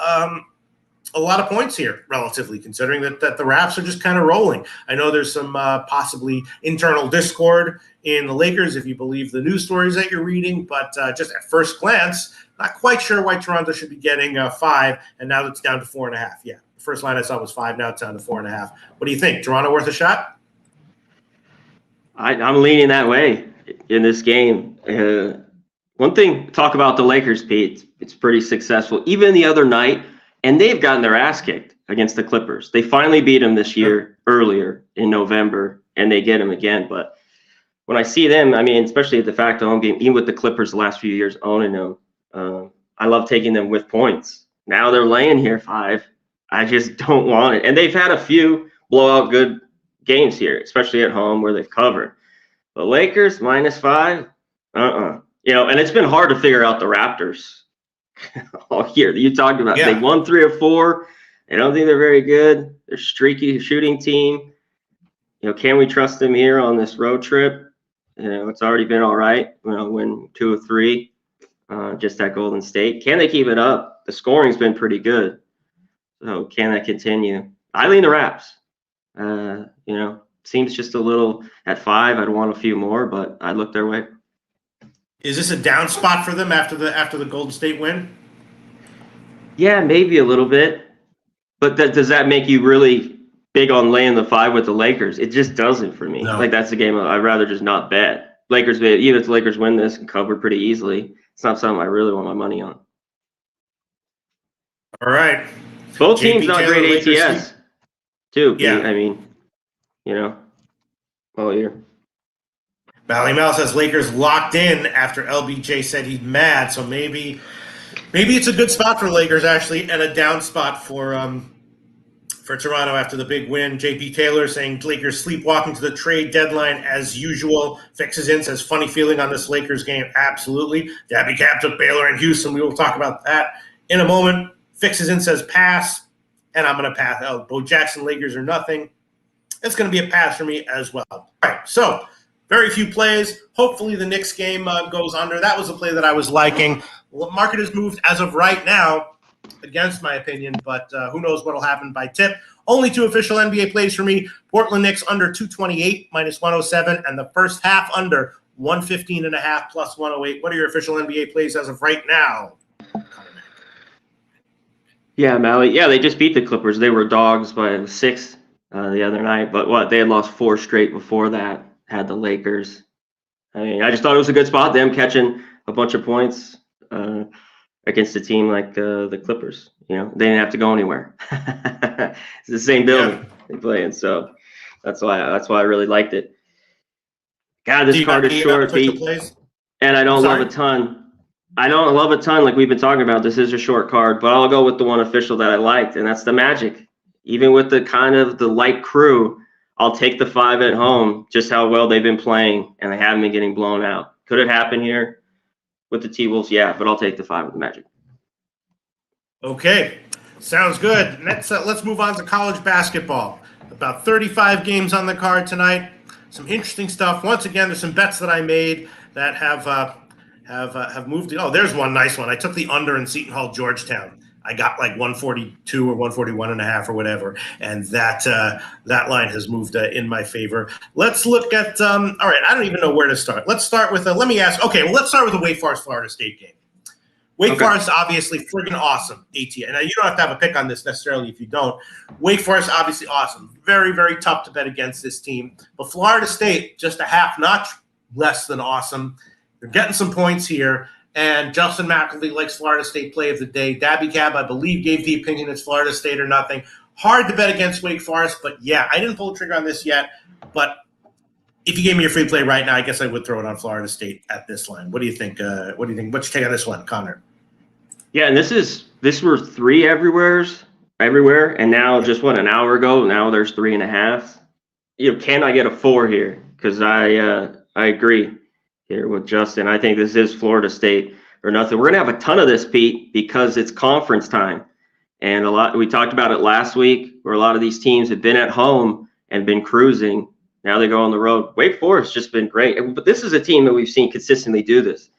a lot of points here, relatively, considering that the Raps are just kind of rolling. I know there's some possibly internal discord in the Lakers, if you believe the news stories that you're reading, but just at first glance, not quite sure why Toronto should be getting 5, and now it's down to 4.5. Yeah, the first line I saw was 5, now it's down to 4.5. What do you think? Toronto worth a shot? I'm leaning that way in this game. One thing, talk about the Lakers, Pete. It's pretty successful. Even the other night, and they've gotten their ass kicked against the Clippers. They finally beat them this year earlier in November, and they get them again. But when I see them, I mean, especially at the facto home game, even with the Clippers the last few years owning them, I love taking them with points. Now they're laying here 5. I just don't want it. And they've had a few blowout good games here, especially at home where they've covered. The Lakers -5, You know, and it's been hard to figure out the Raptors all year. You talked about They won 3 or 4. I don't think they're very good. They're streaky shooting team. You know, can we trust them here on this road trip? You know, it's already been all right. You know, win 2 or 3 just at Golden State. Can they keep it up? The scoring's been pretty good. So can that continue? I lean the Raps. You know, seems just a little at 5. I'd want a few more, but I look their way. Is this a down spot for them after the Golden State win? Yeah, maybe a little bit. But does that make you really big on laying the 5 with the Lakers? It just doesn't for me. No. Like, that's a game I'd rather just not bet. Lakers, even if the Lakers win this and cover pretty easily, it's not something I really want my money on. All right. Both teams not Taylor, great ATS, too. Yeah. I mean, you know, all year. Bally Mel says Lakers locked in after LBJ said he's mad, so maybe it's a good spot for Lakers actually, and a down spot for Toronto after the big win. JP Taylor saying Lakers sleepwalking to the trade deadline as usual. Fixes in says funny feeling on this Lakers game. Absolutely. Dabby Cap took Baylor and Houston. We will talk about that in a moment. Fixes in says pass, and I'm going to pass. Bo Jackson Lakers or nothing. It's going to be a pass for me as well. All right, so very few plays. Hopefully the Knicks game goes under. That was a play that I was liking. Well, market has moved as of right now against my opinion, but who knows what will happen by tip. Only 2 official NBA plays for me. Portland Knicks under 228 -107, and the first half under 115.5 +108. What are your official NBA plays as of right now? Yeah, Mally. Yeah, they just beat the Clippers. They were dogs by 6 the other night, but they had lost 4 straight before that. Had the Lakers. I mean, I just thought it was a good spot. Them catching a bunch of points against a team like the Clippers. You know, they didn't have to go anywhere. It's the same building they play in, so that's why I really liked it. God, this card is short, Pete, and I don't love a ton. I don't love a ton like we've been talking about. This is a short card, but I'll go with the one official that I liked, and that's the Magic. Even with the kind of the light crew, I'll take the 5 at home, just how well they've been playing, and they haven't been getting blown out. Could it happen here with the T-Wolves? Yeah, but I'll take the 5 with the Magic. Okay, sounds good. Let's move on to college basketball. About 35 games on the card tonight. Some interesting stuff. Once again, there's some bets that I made that have moved. Oh, there's one nice one. I took the under in Seton Hall, Georgetown. I got like 142 or 141.5 or whatever, and that line has moved in my favor. Let's look at all right, I don't even know where to start. Let's start with let's start with the Wake Forest Florida State game. Wake Forest obviously friggin' awesome. ATS. Now you don't have to have a pick on this necessarily if you don't. Wake Forest obviously awesome. Very, very tough to bet against this team. But Florida State just a half notch less than awesome. They're getting some points here. And Justin McElvey likes Florida State play of the day. Dabby Cab, I believe, gave the opinion it's Florida State or nothing. Hard to bet against Wake Forest, but yeah, I didn't pull the trigger on this yet. But if you gave me a free play right now, I guess I would throw it on Florida State at this line. What do you think? What's your take on this one, Connor? Yeah, and this were 3 everywhere, and now just an hour ago, now there's 3.5. Can I get a 4 here? Because I agree here with Justin. I think this is Florida State or nothing. We're gonna have a ton of this, Pete, because it's conference time, and we talked about it last week, where a lot of these teams have been at home and been cruising. Now they go on the road. Wake Forest just been great, but this is a team that we've seen consistently do this.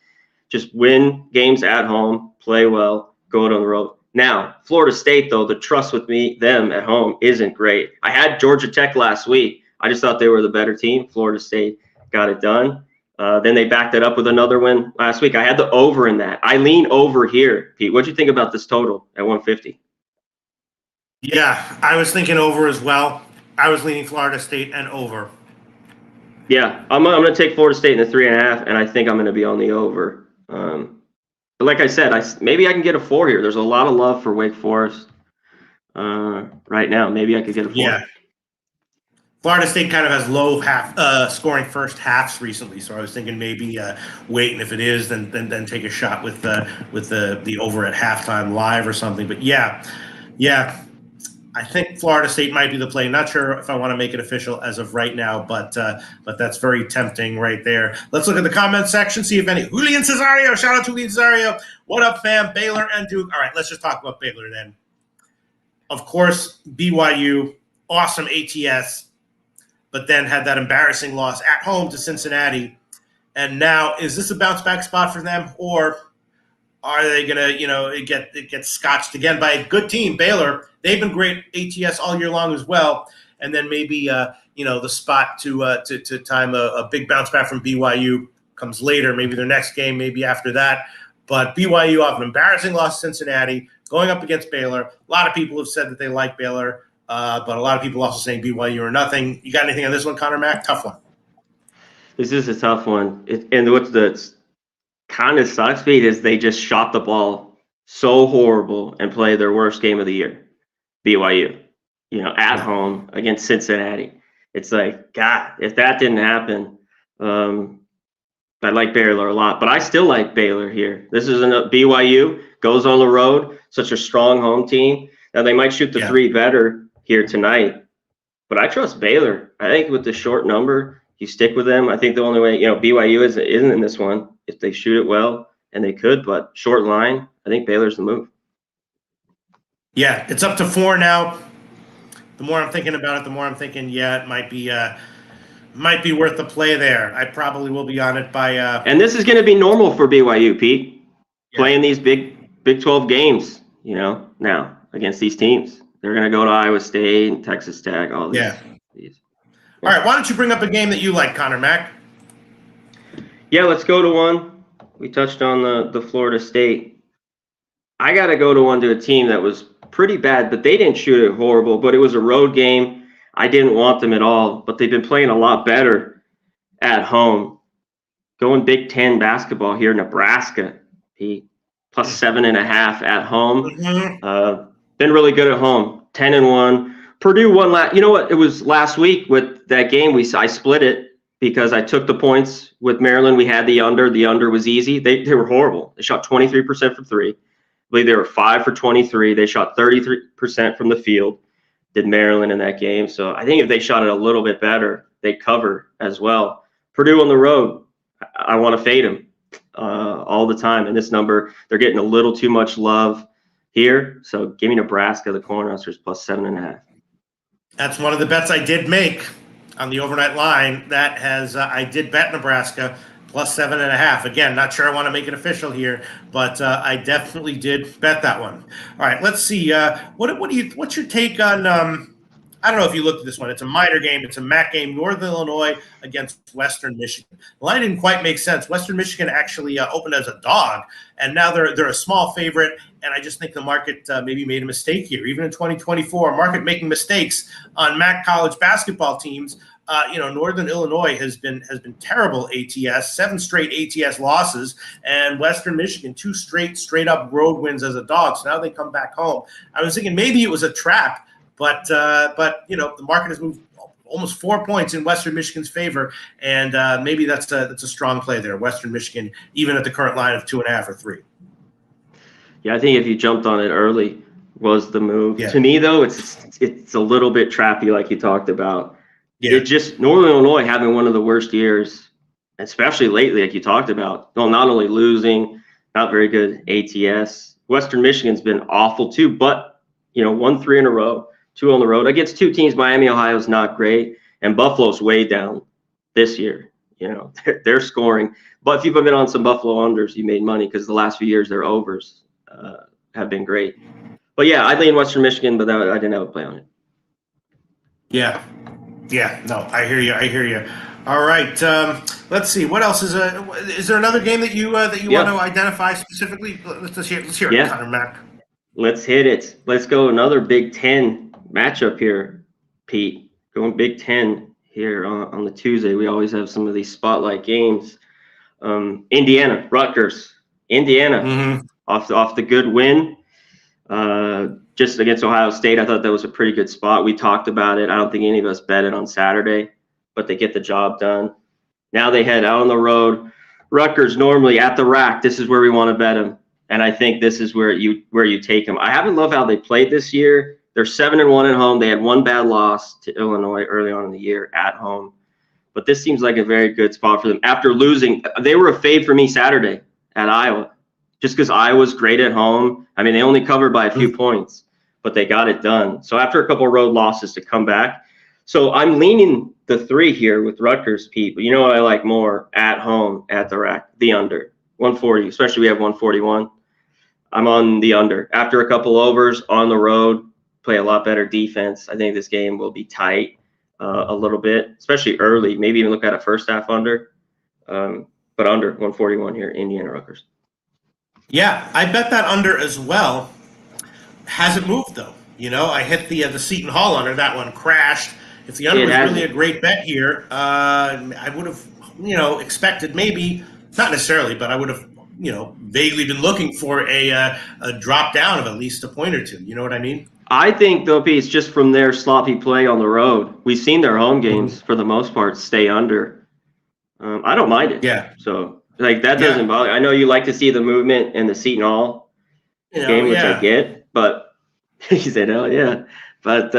Just win games at home, play well, go out on the road. Now, Florida State, though, the trust with them at home isn't great. I had Georgia Tech last week. I just thought they were the better team. Florida State got it done. Then they backed it up with another win last week. I had the over in that. I lean over here. Pete, what do you think about this total at 150? Yeah, I was thinking over as well. I was leaning Florida State and over. Yeah, I'm going to take Florida State in the 3.5, and I think I'm going to be on the over. But like I said, maybe I can get a 4 here. There's a lot of love for Wake Forest right now. Maybe I could get a 4. Yeah. Florida State kind of has low scoring first halves recently, so I was thinking maybe wait, and if it is, then take a shot with the over at halftime live or something. But yeah, I think Florida State might be the play. Not sure if I want to make it official as of right now, but that's very tempting right there. Let's look at the comment section, see if any. Julian Cesario, shout out to Julian Cesario. What up, fam? Baylor and Duke. All right, let's just talk about Baylor then. Of course, BYU, awesome ATS, but then had that embarrassing loss at home to Cincinnati. And now, is this a bounce back spot for them, or are they going to, get scotched again by a good team, Baylor? They've been great ATS all year long as well. And then maybe, the spot to time a big bounce back from BYU comes later, maybe their next game, maybe after that. But BYU off an embarrassing loss to Cincinnati, going up against Baylor. A lot of people have said that they like Baylor, but a lot of people also saying BYU or nothing. You got anything on this one, Connor Mack? Tough one. This is a tough one. And what's the kind of sucks, Pete, is they just shot the ball so horrible and played their worst game of the year. BYU, at home against Cincinnati. It's like, God, if that didn't happen, I like Baylor a lot, but I still like Baylor here. This is BYU goes on the road, such a strong home team. Now they might shoot the 3 better here tonight, but I trust Baylor. I think with the short number, you stick with them. I think the only way, BYU isn't in this one if they shoot it well, and they could, but short line, I think Baylor's the move. Yeah, it's up to 4 now. The more I'm thinking about it, the more I'm thinking, it might be worth the play there. I probably will be on it by. And this is going to be normal for BYU, Pete, playing these Big 12 games. Now against these teams, they're going to go to Iowa State and Texas Tech. All these. Yeah. All right, why don't you bring up a game that you like, Connor Mack? Yeah, let's go to one. We touched on the Florida State. I got to go to a team that was pretty bad, but they didn't shoot it horrible, but it was a road game. I didn't want them at all, but they've been playing a lot better at home. Going Big Ten basketball here, Nebraska, plus 7.5 at home. Mm-hmm. Been really good at home, 10-1. Purdue won last. You know what? It was last week with that game. I split it because I took the points with Maryland. We had the under. The under was easy. They were horrible. They shot 23% from 3. I believe they were 5 for 23. They shot 33% from the field, did Maryland in that game. So I think if they shot it a little bit better, they'd cover as well. Purdue on the road, I want to fade them all the time. And this number, they're getting a little too much love here. So give me Nebraska, the Cornhuskers, plus 7.5. That's one of the bets I did make on the overnight line. That has I did bet Nebraska plus 7.5. Again, not sure I want to make it official here, but I definitely did bet that one. All right, let's see. What's your take on? I don't know if you looked at this one. It's a minor game. It's a MAC game. Northern Illinois against Western Michigan. The line didn't quite make sense. Western Michigan actually opened as a dog, and now they're a small favorite. And I just think the market maybe made a mistake here. Even in 2024, market making mistakes on MAC college basketball teams. Northern Illinois has been terrible ATS, 7 straight ATS losses, and Western Michigan 2 straight up road wins as a dog. So now they come back home. I was thinking maybe it was a trap, but the market has moved almost 4 points in Western Michigan's favor, and maybe that's a strong play there. Western Michigan, even at the current line of 2.5 or 3. Yeah, I think if you jumped on it early was the move. Yeah. To me, though, it's a little bit trappy, like you talked about. Yeah. It just Northern Illinois having one of the worst years, especially lately, like you talked about. Well, not only losing, not very good ATS. Western Michigan's been awful too, but won 3 in a row, 2 on the road against 2 teams. Miami, Ohio's not great, and Buffalo's way down this year. They're scoring. But if you've been on some Buffalo unders, you made money because the last few years their overs have been great. But yeah, I lean Western Michigan, but I didn't have a play on it. Yeah. No, I hear you. All right. Let's see. What else is there another game that you want to identify specifically? Let's hear it, Connor Mack. Let's hit it. Let's go another Big Ten matchup here, Pete. Going Big Ten here on the Tuesday. We always have some of these spotlight games. Indiana, Rutgers. Indiana off the good win. Just against Ohio State. I thought that was a pretty good spot. We talked about it. I don't think any of us bet it on Saturday, but they get the job done. Now they head out on the road. Rutgers normally at the rack. This is where we want to bet them, and I think this is where you take them. I haven't loved how they played this year. They're 7-1 at home. They had 1 bad loss to Illinois early on in the year at home, but this seems like a very good spot for them. After losing, they were a fade for me Saturday at Iowa, just because Iowa's great at home. I mean, they only covered by a few points, but they got it done. So after a couple of road losses to come back. So I'm leaning the 3 here with Rutgers, Pete. But you know what I like more? At home, at the rack, the under. 140, especially we have 141. I'm on the under. After a couple overs on the road, play a lot better defense. I think this game will be tight a little bit, especially early. Maybe even look at a first half under. But under 141 here, Indiana Rutgers. Yeah, I bet that under as well. Hasn't moved though. I hit the Seton Hall under. That one crashed. If the under was really a great bet here, I would have expected maybe not necessarily, but I would have vaguely been looking for a drop down of at least a point or 2. You know what I mean? I think though, Pete, it's just from their sloppy play on the road. We've seen their home games for the most part stay under. I don't mind it. Yeah. So that doesn't bother. I know you like to see the movement in the Seton Hall game, which I get, but he said, "Hell yeah!" But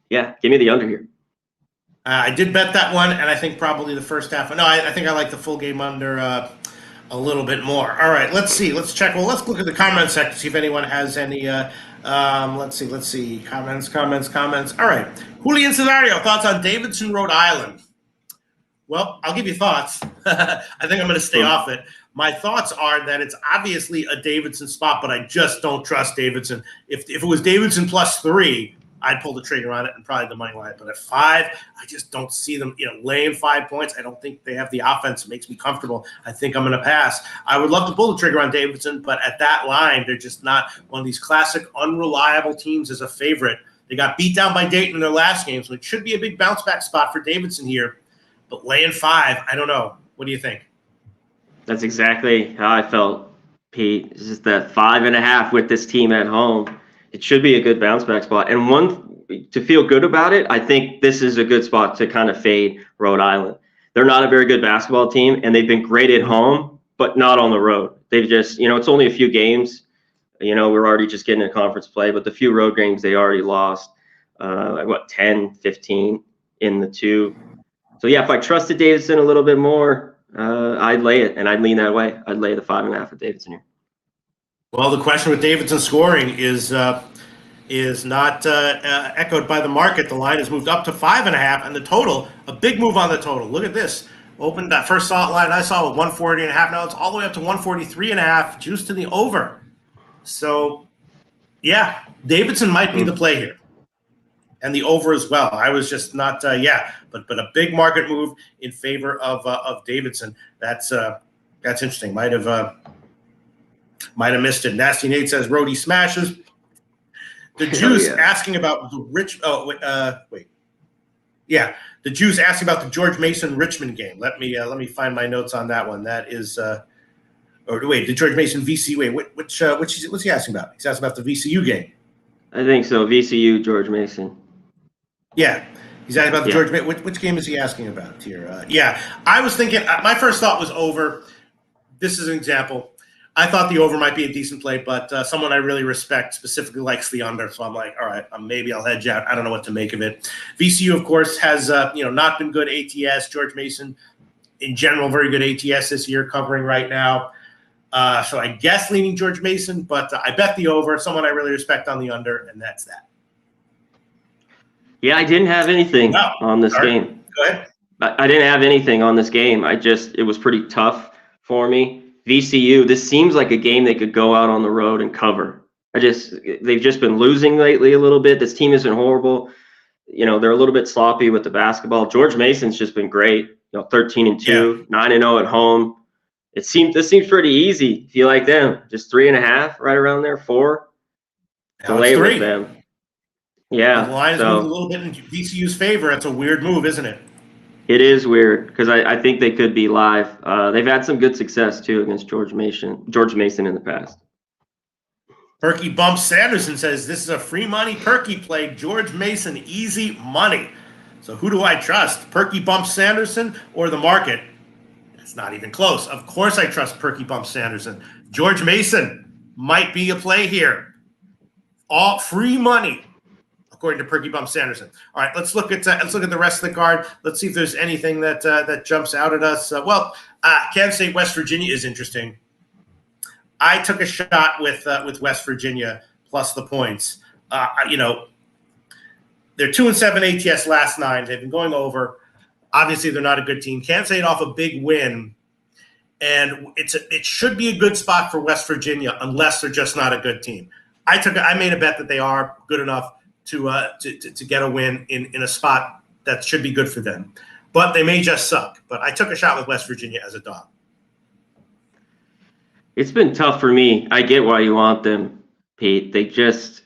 give me the under here. I did bet that one, and I think probably the first half. No, I think I like the full game under a little bit more. All right, let's see. Let's check. Well, let's look at the comment section, see if anyone has any. Let's see. Comments. All right. Julian Cesario, thoughts on Davidson, Rhode Island? Well, I'll give you thoughts. I think I'm going to stay off it. My thoughts are that it's obviously a Davidson spot, but I just don't trust Davidson. If it was Davidson +3, I'd pull the trigger on it and probably the money line. But at 5, I just don't see them, laying 5 points. I don't think they have the offense that makes me comfortable. I think I'm going to pass. I would love to pull the trigger on Davidson, but at that line, they're just not one of these classic unreliable teams as a favorite. They got beat down by Dayton in their last game, so it should be a big bounce back spot for Davidson here. But laying 5, I don't know. What do you think? That's exactly how I felt, Pete. It's just that 5.5 with this team at home. It should be a good bounce back spot. And to feel good about it, I think this is a good spot to kind of fade Rhode Island. They're not a very good basketball team, and they've been great at home, but not on the road. They've just, it's only a few games. We're already just getting a conference play, but the few road games they already lost, 10, 15 in the 2. So, yeah, if I trusted Davidson a little bit more, I'd lay it, and I'd lean that way. I'd lay the 5.5 with Davidson here. Well, the question with Davidson scoring is not echoed by the market. The line has moved up to 5.5, and the total, a big move on the total. Look at this. Opened that first line I saw with 140.5. Now it's all the way up to 143.5, juiced to the over. So, yeah, Davidson might be the play here. And the over as well. I was just not, but a big market move in favor of Davidson. That's interesting. Might have missed it. Nasty Nate says Rhodey smashes. The Juice asking about the the Juice asking about the George Mason Richmond game. Let me find my notes on that one. That is, the George Mason VCU. What's he asking about? He's asking about the VCU game. I think so. VCU George Mason. Yeah, he's asking about the George Mason. Which game is he asking about here? I was thinking. My first thought was over. This is an example. I thought the over might be a decent play, but someone I really respect specifically likes the under. So I'm like, all right, maybe I'll hedge out. I don't know what to make of it. VCU, of course, has not been good ATS. George Mason, in general, very good ATS this year, covering right now. So I guess leaning George Mason, but I bet the over. Someone I really respect on the under, and that's that. Yeah, I didn't have anything on this game. Go ahead. I didn't have anything on this game. It was pretty tough for me. VCU, this seems like a game they could go out on the road and cover. They've just been losing lately a little bit. This team has been horrible. They're a little bit sloppy with the basketball. George Mason's just been great. 13-2, 9-0 at home. This seems pretty easy if you like them. Just 3.5, right around there, 4. To lay with them. Yeah. The line has moved a little bit in VCU's favor. That's a weird move, isn't it? It is weird because I think they could be live. They've had some good success too against George Mason in the past. Perky Bump Sanderson says this is a free money Perky play. George Mason, easy money. So who do I trust? Perky Bump Sanderson or the market? It's not even close. Of course I trust Perky Bump Sanderson. George Mason might be a play here. All free money, according to Perky Bump Sanderson. All right, let's look at the rest of the card. Let's see if there's anything that jumps out at us. Kansas State, West Virginia is interesting. I took a shot with West Virginia plus the points. They're 2-7 ATS last 9. They've been going over. Obviously, they're not a good team. Kansas State off a big win, and it should be a good spot for West Virginia unless they're just not a good team. I made a bet that they are good enough to get a win in a spot that should be good for them. But they may just suck. But I took a shot with West Virginia as a dog. It's been tough for me. I get why you want them, Pete. They just,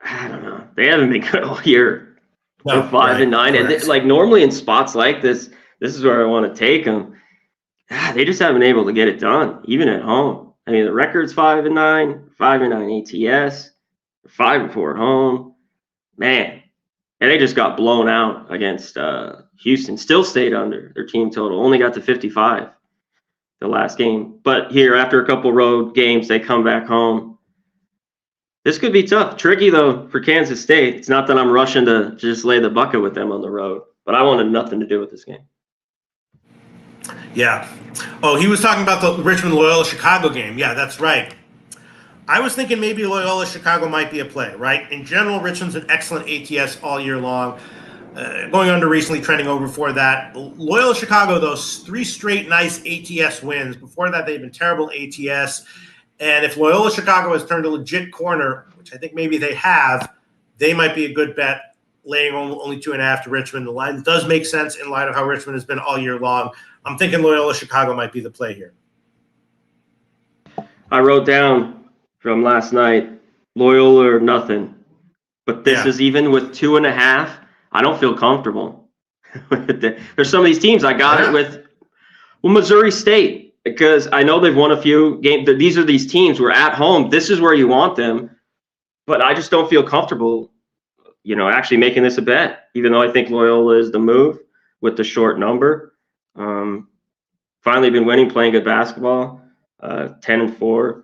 I don't know. They haven't been good all year. They're 5-9. And normally in spots like this is where I want to take them. They just haven't been able to get it done, even at home. I mean, the record's 5-9, 5-9 ATS, 5-4 at home. Man, and they just got blown out against Houston. Still stayed under their team total. Only got to 55 the last game. But here, after a couple road games, they come back home. This could be tough. Tricky, though, for Kansas State. It's not that I'm rushing to just lay the bucket with them on the road. But I wanted nothing to do with this game. Yeah. Oh, he was talking about the Richmond-Loyola Chicago game. Yeah, that's right. I was thinking maybe Loyola Chicago might be a play, right? In general, Richmond's an excellent ATS all year long. Going under recently, trending over before that. Loyola Chicago, those 3 straight nice ATS wins. Before that, they've been terrible ATS. And if Loyola Chicago has turned a legit corner, which I think maybe they have, they might be a good bet, laying only 2.5 to Richmond. The line does make sense in light of how Richmond has been all year long. I'm thinking Loyola Chicago might be the play here. I wrote down from last night, Loyola or nothing. But this is even with 2.5. I don't feel comfortable. There's some of these teams I got it with. Well, Missouri State, because I know they've won a few games. These are these teams who are at home. This is where you want them. But I just don't feel comfortable, actually making this a bet, even though I think Loyola is the move with the short number. Finally been winning, playing good basketball, 10-4.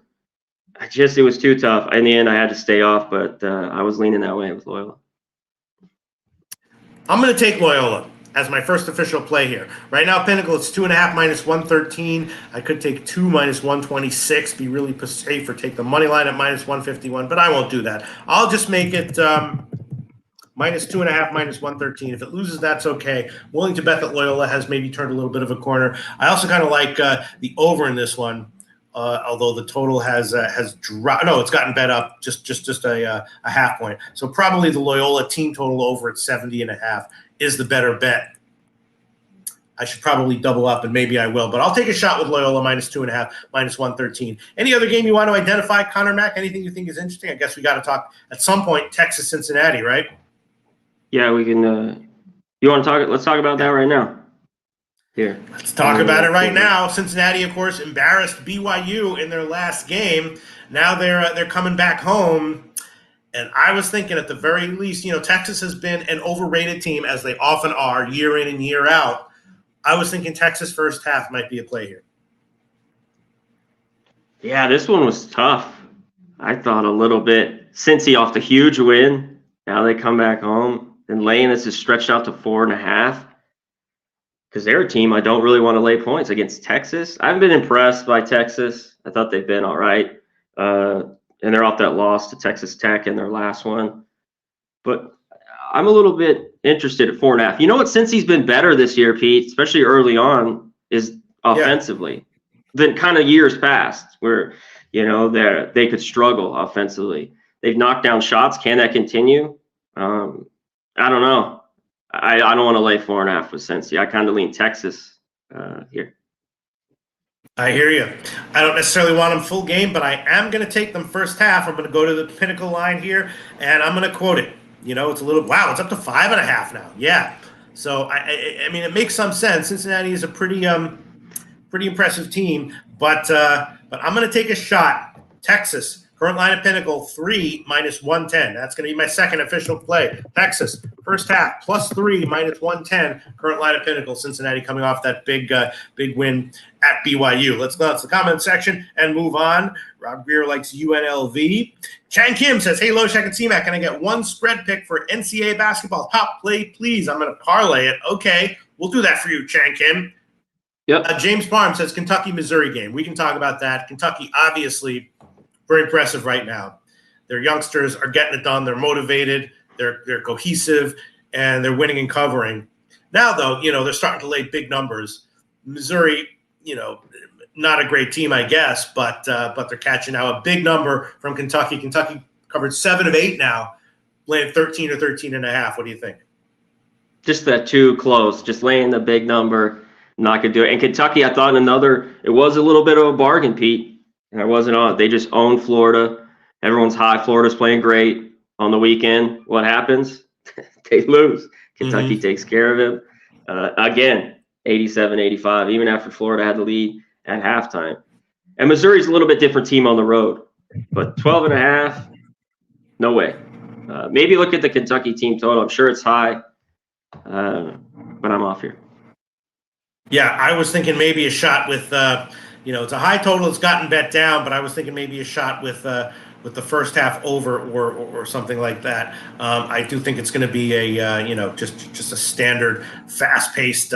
It was too tough. In the end, I had to stay off, but I was leaning that way with Loyola. I'm going to take Loyola as my first official play here. Right now, Pinnacle, it's 2.5 minus 113. I could take 2 minus 126, be really safe, or take the money line at minus 151, but I won't do that. I'll just make it minus 2.5, minus 113. If it loses, that's okay. Willing to bet that Loyola has maybe turned a little bit of a corner. I also kind of like the over in this one. Although the total has dropped. No, it's gotten bet up just a half point. So probably the Loyola team total over at 70.5 is the better bet. I should probably double up, and maybe I will. But I'll take a shot with Loyola minus 2.5, minus 113. Any other game you want to identify, Connor Mack? Anything you think is interesting? I guess we got to talk at some point Texas, Cincinnati, right? Yeah, we can. You want to talk? Let's talk about that right now. Here. Let's talk about it right now. Cincinnati, of course, embarrassed BYU in their last game. Now they're coming back home. And I was thinking at the very least, Texas has been an overrated team, as they often are, year in and year out. I was thinking Texas first half might be a play here. Yeah, this one was tough. I thought a little bit. Cincy off the huge win. Now they come back home. And laying this is stretched out to 4.5. Because they're a team I don't really want to lay points against Texas. I've been impressed by Texas. I thought they've been all right. And they're off that loss to Texas Tech in their last one. But I'm a little bit interested at 4.5. You know what? Since he's been better this year, Pete, especially early on, is offensively than kind of years past where, you know, they could struggle offensively. They've knocked down shots. Can that continue? I don't know. I don't want to lay 4.5 with Cincy. I kind of lean Texas here. I hear you. I don't necessarily want them full game, but I am going to take them first half. I'm going to go to the Pinnacle line here, and I'm going to quote it. You know, it's a little, wow, it's up to 5.5 now. Yeah. So, I mean, it makes some sense. Cincinnati is a pretty impressive team, but I'm going to take a shot. Texas. Current line at Pinnacle, 3 -110. That's going to be my second official play. Texas, first half, +3 -110. Current line at Pinnacle. Cincinnati coming off that big win at BYU. Let's go to the comment section and move on. Rob Greer likes UNLV. Chang Kim says, hey, Loshak and C-Mac, can I get one spread pick for NCAA basketball? Top play, please. I'm going to parlay it. Okay, we'll do that for you, Chang Kim. Yep. James Farm says, Kentucky-Missouri game. We can talk about that. Kentucky, obviously, very impressive right now. Their youngsters are getting it done. They're motivated. They're cohesive, and they're winning and covering. Now, though, you know, they're starting to lay big numbers. Missouri, you know, not a great team, I guess, but they're catching now a big number from Kentucky. Kentucky covered 7 of 8 now, laying 13 or 13.5. What do you think? Just that too close. Just laying the big number, not going to do it. And Kentucky, I thought it was a little bit of a bargain, Pete. And I wasn't on. They just own Florida. Everyone's high. Florida's playing great. On the weekend, what happens? They lose. Kentucky takes care of him. Again, 87-85, even after Florida had the lead at halftime. And Missouri's a little bit different team on the road. But 12.5, no way. Maybe look at the Kentucky team total. I'm sure it's high, but I'm off here. Yeah, I was thinking maybe a shot with you know, it's a high total. It's gotten bet down, but I was thinking maybe a shot with the first half over or something like that. I do think it's going to be a you know, just a standard fast-paced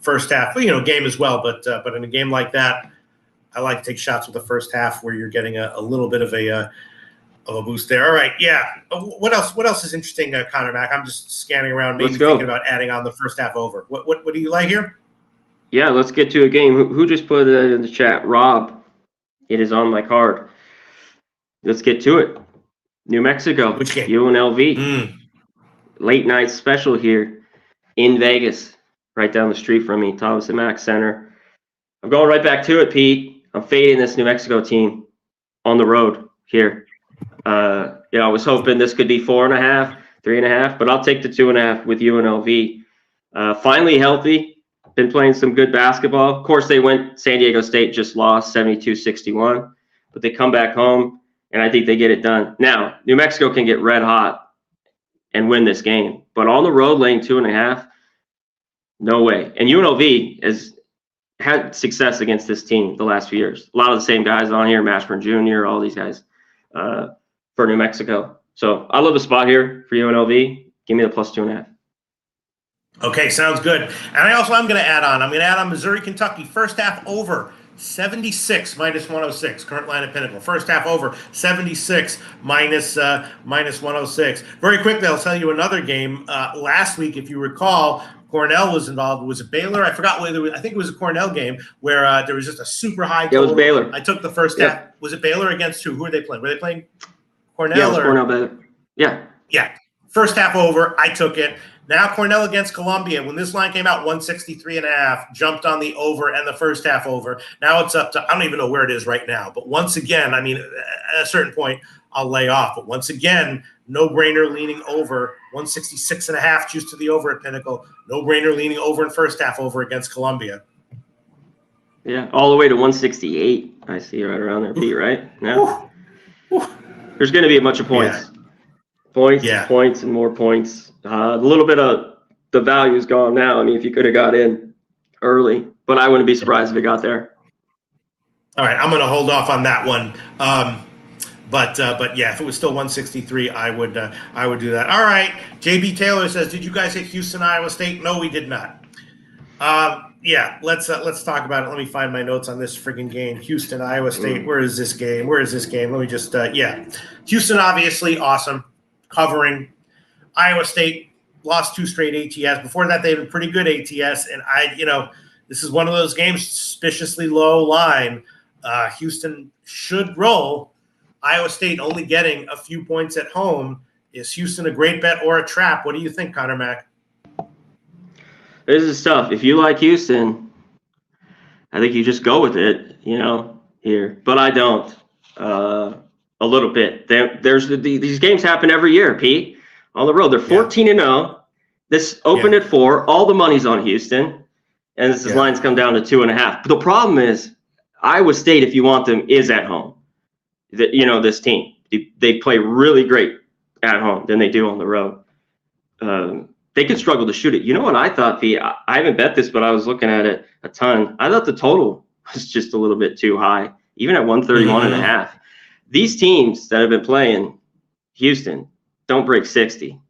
first half, you know, game as well. But in a game like that, I like to take shots with the first half where you're getting a little bit of a boost there. All right, yeah. What else is interesting, Connor Mack? I'm just scanning around, maybe thinking about adding on the first half over. What do you like here? Yeah, let's get to a game. Who just put it in the chat? Rob. It is on my card. Let's get to it. New Mexico. Which game? UNLV. Late night special here in Vegas, right down the street from me, Thomas and Mack Center. I'm going right back to it, Pete. I'm fading this New Mexico team on the road here. I was hoping this could be 4.5, 3.5, but I'll take the 2.5 with UNLV. Finally healthy. Been playing some good basketball. Of course, San Diego State just lost 72-61, but they come back home, and I think they get it done. Now, New Mexico can get red hot and win this game, but on the road, laying 2.5, no way. And UNLV has had success against this team the last few years. A lot of the same guys on here, Mashburn Jr., all these guys for New Mexico. So I love the spot here for UNLV. Give me the +2.5. Okay, sounds good. And I'm going to add on Missouri, Kentucky, first half over 76 -106. Current line at Pinnacle. First half over 76 -106. Very quickly, I'll tell you another game. Last week, if you recall, Cornell was involved. Was it Baylor? I forgot whether I think it was a Cornell game where there was just a super high total. It was Baylor. I took the first half. Was it Baylor against who? Who were they playing? Were they playing Cornell? Yeah, it was Cornell Baylor. Yeah. Yeah. First half over. I took it. Now Cornell against Columbia. When this line came out, 163.5, jumped on the over and the first half over. Now it's up to, I don't even know where it is right now. But once again, I mean, at a certain point, I'll lay off. But once again, no-brainer leaning over. 166.5, choose to the over at Pinnacle. No-brainer leaning over in first half over against Columbia. Yeah, all the way to 168. I see right around there, Pete, right? Yeah. There's going to be a bunch of points. Yeah. Points, and more points. A little bit of the value's gone now. I mean, if you could have got in early, but I wouldn't be surprised if it got there. All right, I'm going to hold off on that one. But yeah, if it was still 163, I would do that. All right, JB Taylor says, "Did you guys hit Houston, Iowa State?" No, we did not. Yeah, let's talk about it. Let me find my notes on this friggin' game. Houston, Iowa State. Where is this game? Let me just Houston, obviously awesome, covering. Iowa State lost 2 straight ATS. Before that, they've been pretty good ATS, and this is one of those games, suspiciously low line. Houston should roll. Iowa State only getting a few points at home. Is Houston a great bet or a trap? What do you think, Connor Mack? This is tough. If you like Houston, I think you just go with it, here. But I don't. A little bit. These games happen every year, Pete. On the road, they're 14-0. This opened at 4. All the money's on Houston, and this line's come down to 2.5. But the problem is, Iowa State, if you want them, is at home. This team, they play really great at home than they do on the road. They could struggle to shoot it. You know what I thought, Pete? I haven't bet this, but I was looking at it a ton. I thought the total was just a little bit too high, even at 131.5. These teams that have been playing Houston don't break 60,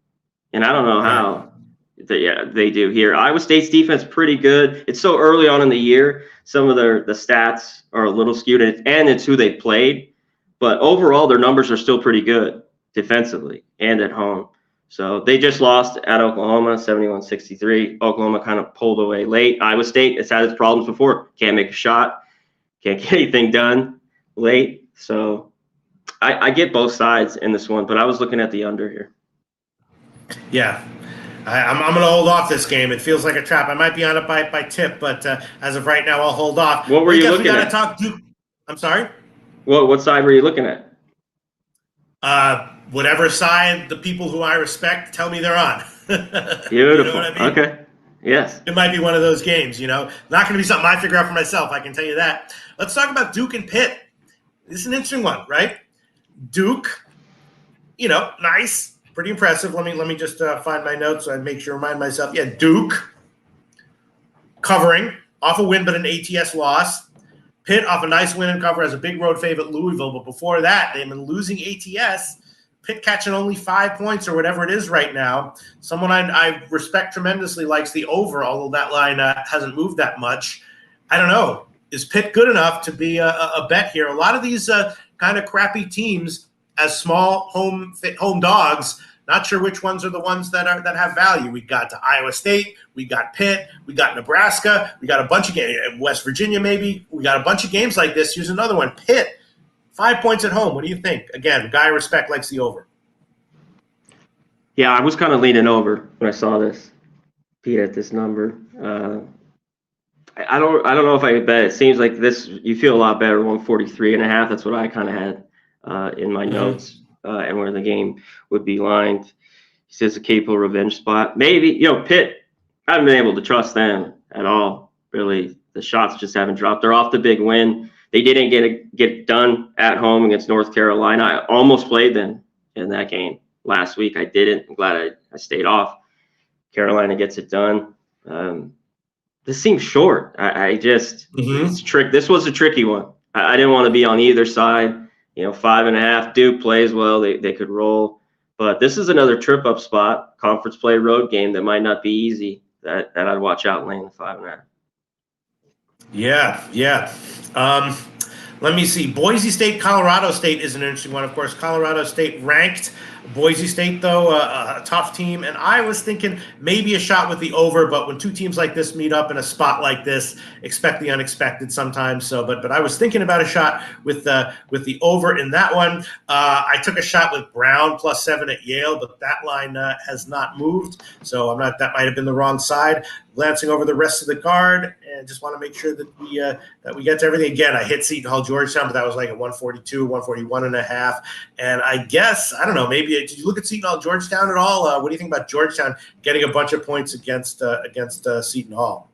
and I don't know how. They do here. Iowa State's defense pretty good. It's so early on in the year. Some of the stats are a little skewed, and it's who they played. But overall, their numbers are still pretty good defensively and at home. So they just lost at Oklahoma, 71-63. Oklahoma kind of pulled away late. Iowa State, it's had its problems before. Can't make a shot. Can't get anything done late. So I get both sides in this one, but I was looking at the under here. Yeah. I'm going to hold off this game. It feels like a trap. I might be on it by tip, but as of right now, I'll hold off. What were you looking at? Talk Duke. I'm sorry? What side were you looking at? Whatever side the people who I respect tell me they're on. Beautiful. You know what I mean? Okay. Yes. It might be one of those games, Not going to be something I figure out for myself, I can tell you that. Let's talk about Duke and Pitt. This is an interesting one, right? Duke, nice. Pretty impressive. Let me just find my notes so I make sure remind myself. Yeah, Duke covering off a win but an ATS loss. Pitt off a nice win and cover as a big road favorite Louisville. But before that, they've been losing ATS. Pitt catching only 5 points or whatever it is right now. Someone I respect tremendously likes the over, although that line hasn't moved that much. I don't know. Is Pitt good enough to be a bet here? A lot of these kind of crappy teams as small home dogs. Not sure which ones are the ones that have value. We got Iowa State, we got Pitt, we got Nebraska, we got a bunch of games, West Virginia maybe. We got a bunch of games like this. Here's another one. Pitt, 5 points at home. What do you think? Again, guy I respect likes the over. Yeah, I was kind of leaning over when I saw this. Pete at this number. I don't know if I could bet. It seems like this. You feel a lot better. 143.5. That's what I kind of had in my notes. And where the game would be lined. He says a capable revenge spot. Maybe, Pitt, I haven't been able to trust them at all, really. The shots just haven't dropped. They're off the big win. They didn't get it done at home against North Carolina. I almost played them in that game last week. I didn't. I'm glad I stayed off. Carolina gets it done. This seems short. It's trick. This was a tricky one. I didn't want to be on either side. 5.5. Duke plays well. They could roll. But this is another trip-up spot, conference play road game that might not be easy that I'd watch out laying the 5.5. Yeah. Let me see. Boise State, Colorado State is an interesting one. Of course, Colorado State ranked. Boise State, though, a tough team. And I was thinking maybe a shot with the over, but when two teams like this meet up in a spot like this, expect the unexpected sometimes. So, but I was thinking about a shot with the over in that one. I took a shot with Brown +7 at Yale, but that line has not moved. So that might have been the wrong side. Glancing over the rest of the card, and just want to make sure that we get to everything. Again, I hit Seton Hall Georgetown, but that was like at 142, 141.5. And I guess, I don't know, maybe did you look at Seton Hall Georgetown at all? What do you think about Georgetown getting a bunch of points against Seton Hall?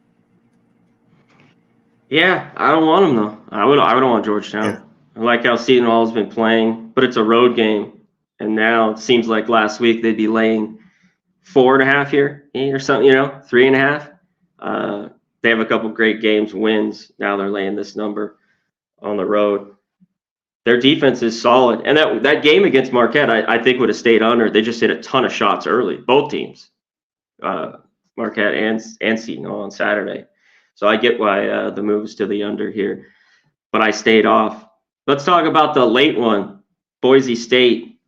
Yeah, I don't want them though. I don't want Georgetown. Yeah. I like how Seton Hall has been playing, but it's a road game, and now it seems like last week they'd be laying 4.5 here or something, 3.5. They have a couple great games, wins. Now they're laying this number. on the road. Their defense is solid. And that game against Marquette, I think would have stayed under. They just hit a ton of shots early, both teams, Marquette and Seton Hall on Saturday. So I get why the moves to the under here. But I stayed off. Let's talk about the late one, Boise State.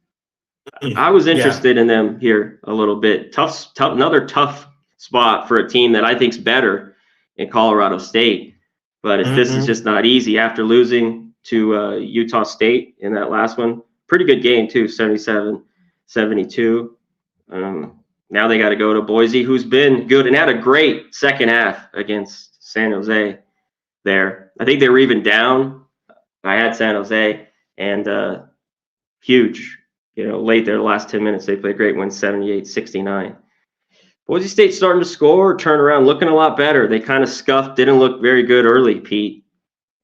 I was interested in them here a little bit. Tough, another tough spot for a team that I think's better in Colorado State. But this is just not easy after losing to Utah State in that last one. Pretty good game too, 77-72. Now they got to go to Boise, who's been good and had a great second half against San Jose there. I think they were even down. I had San Jose, and huge. Late there, the last 10 minutes, they played great, win 78-69. Boise State starting to score, turn around, looking a lot better. They kind of scuffed, didn't look very good early, Pete.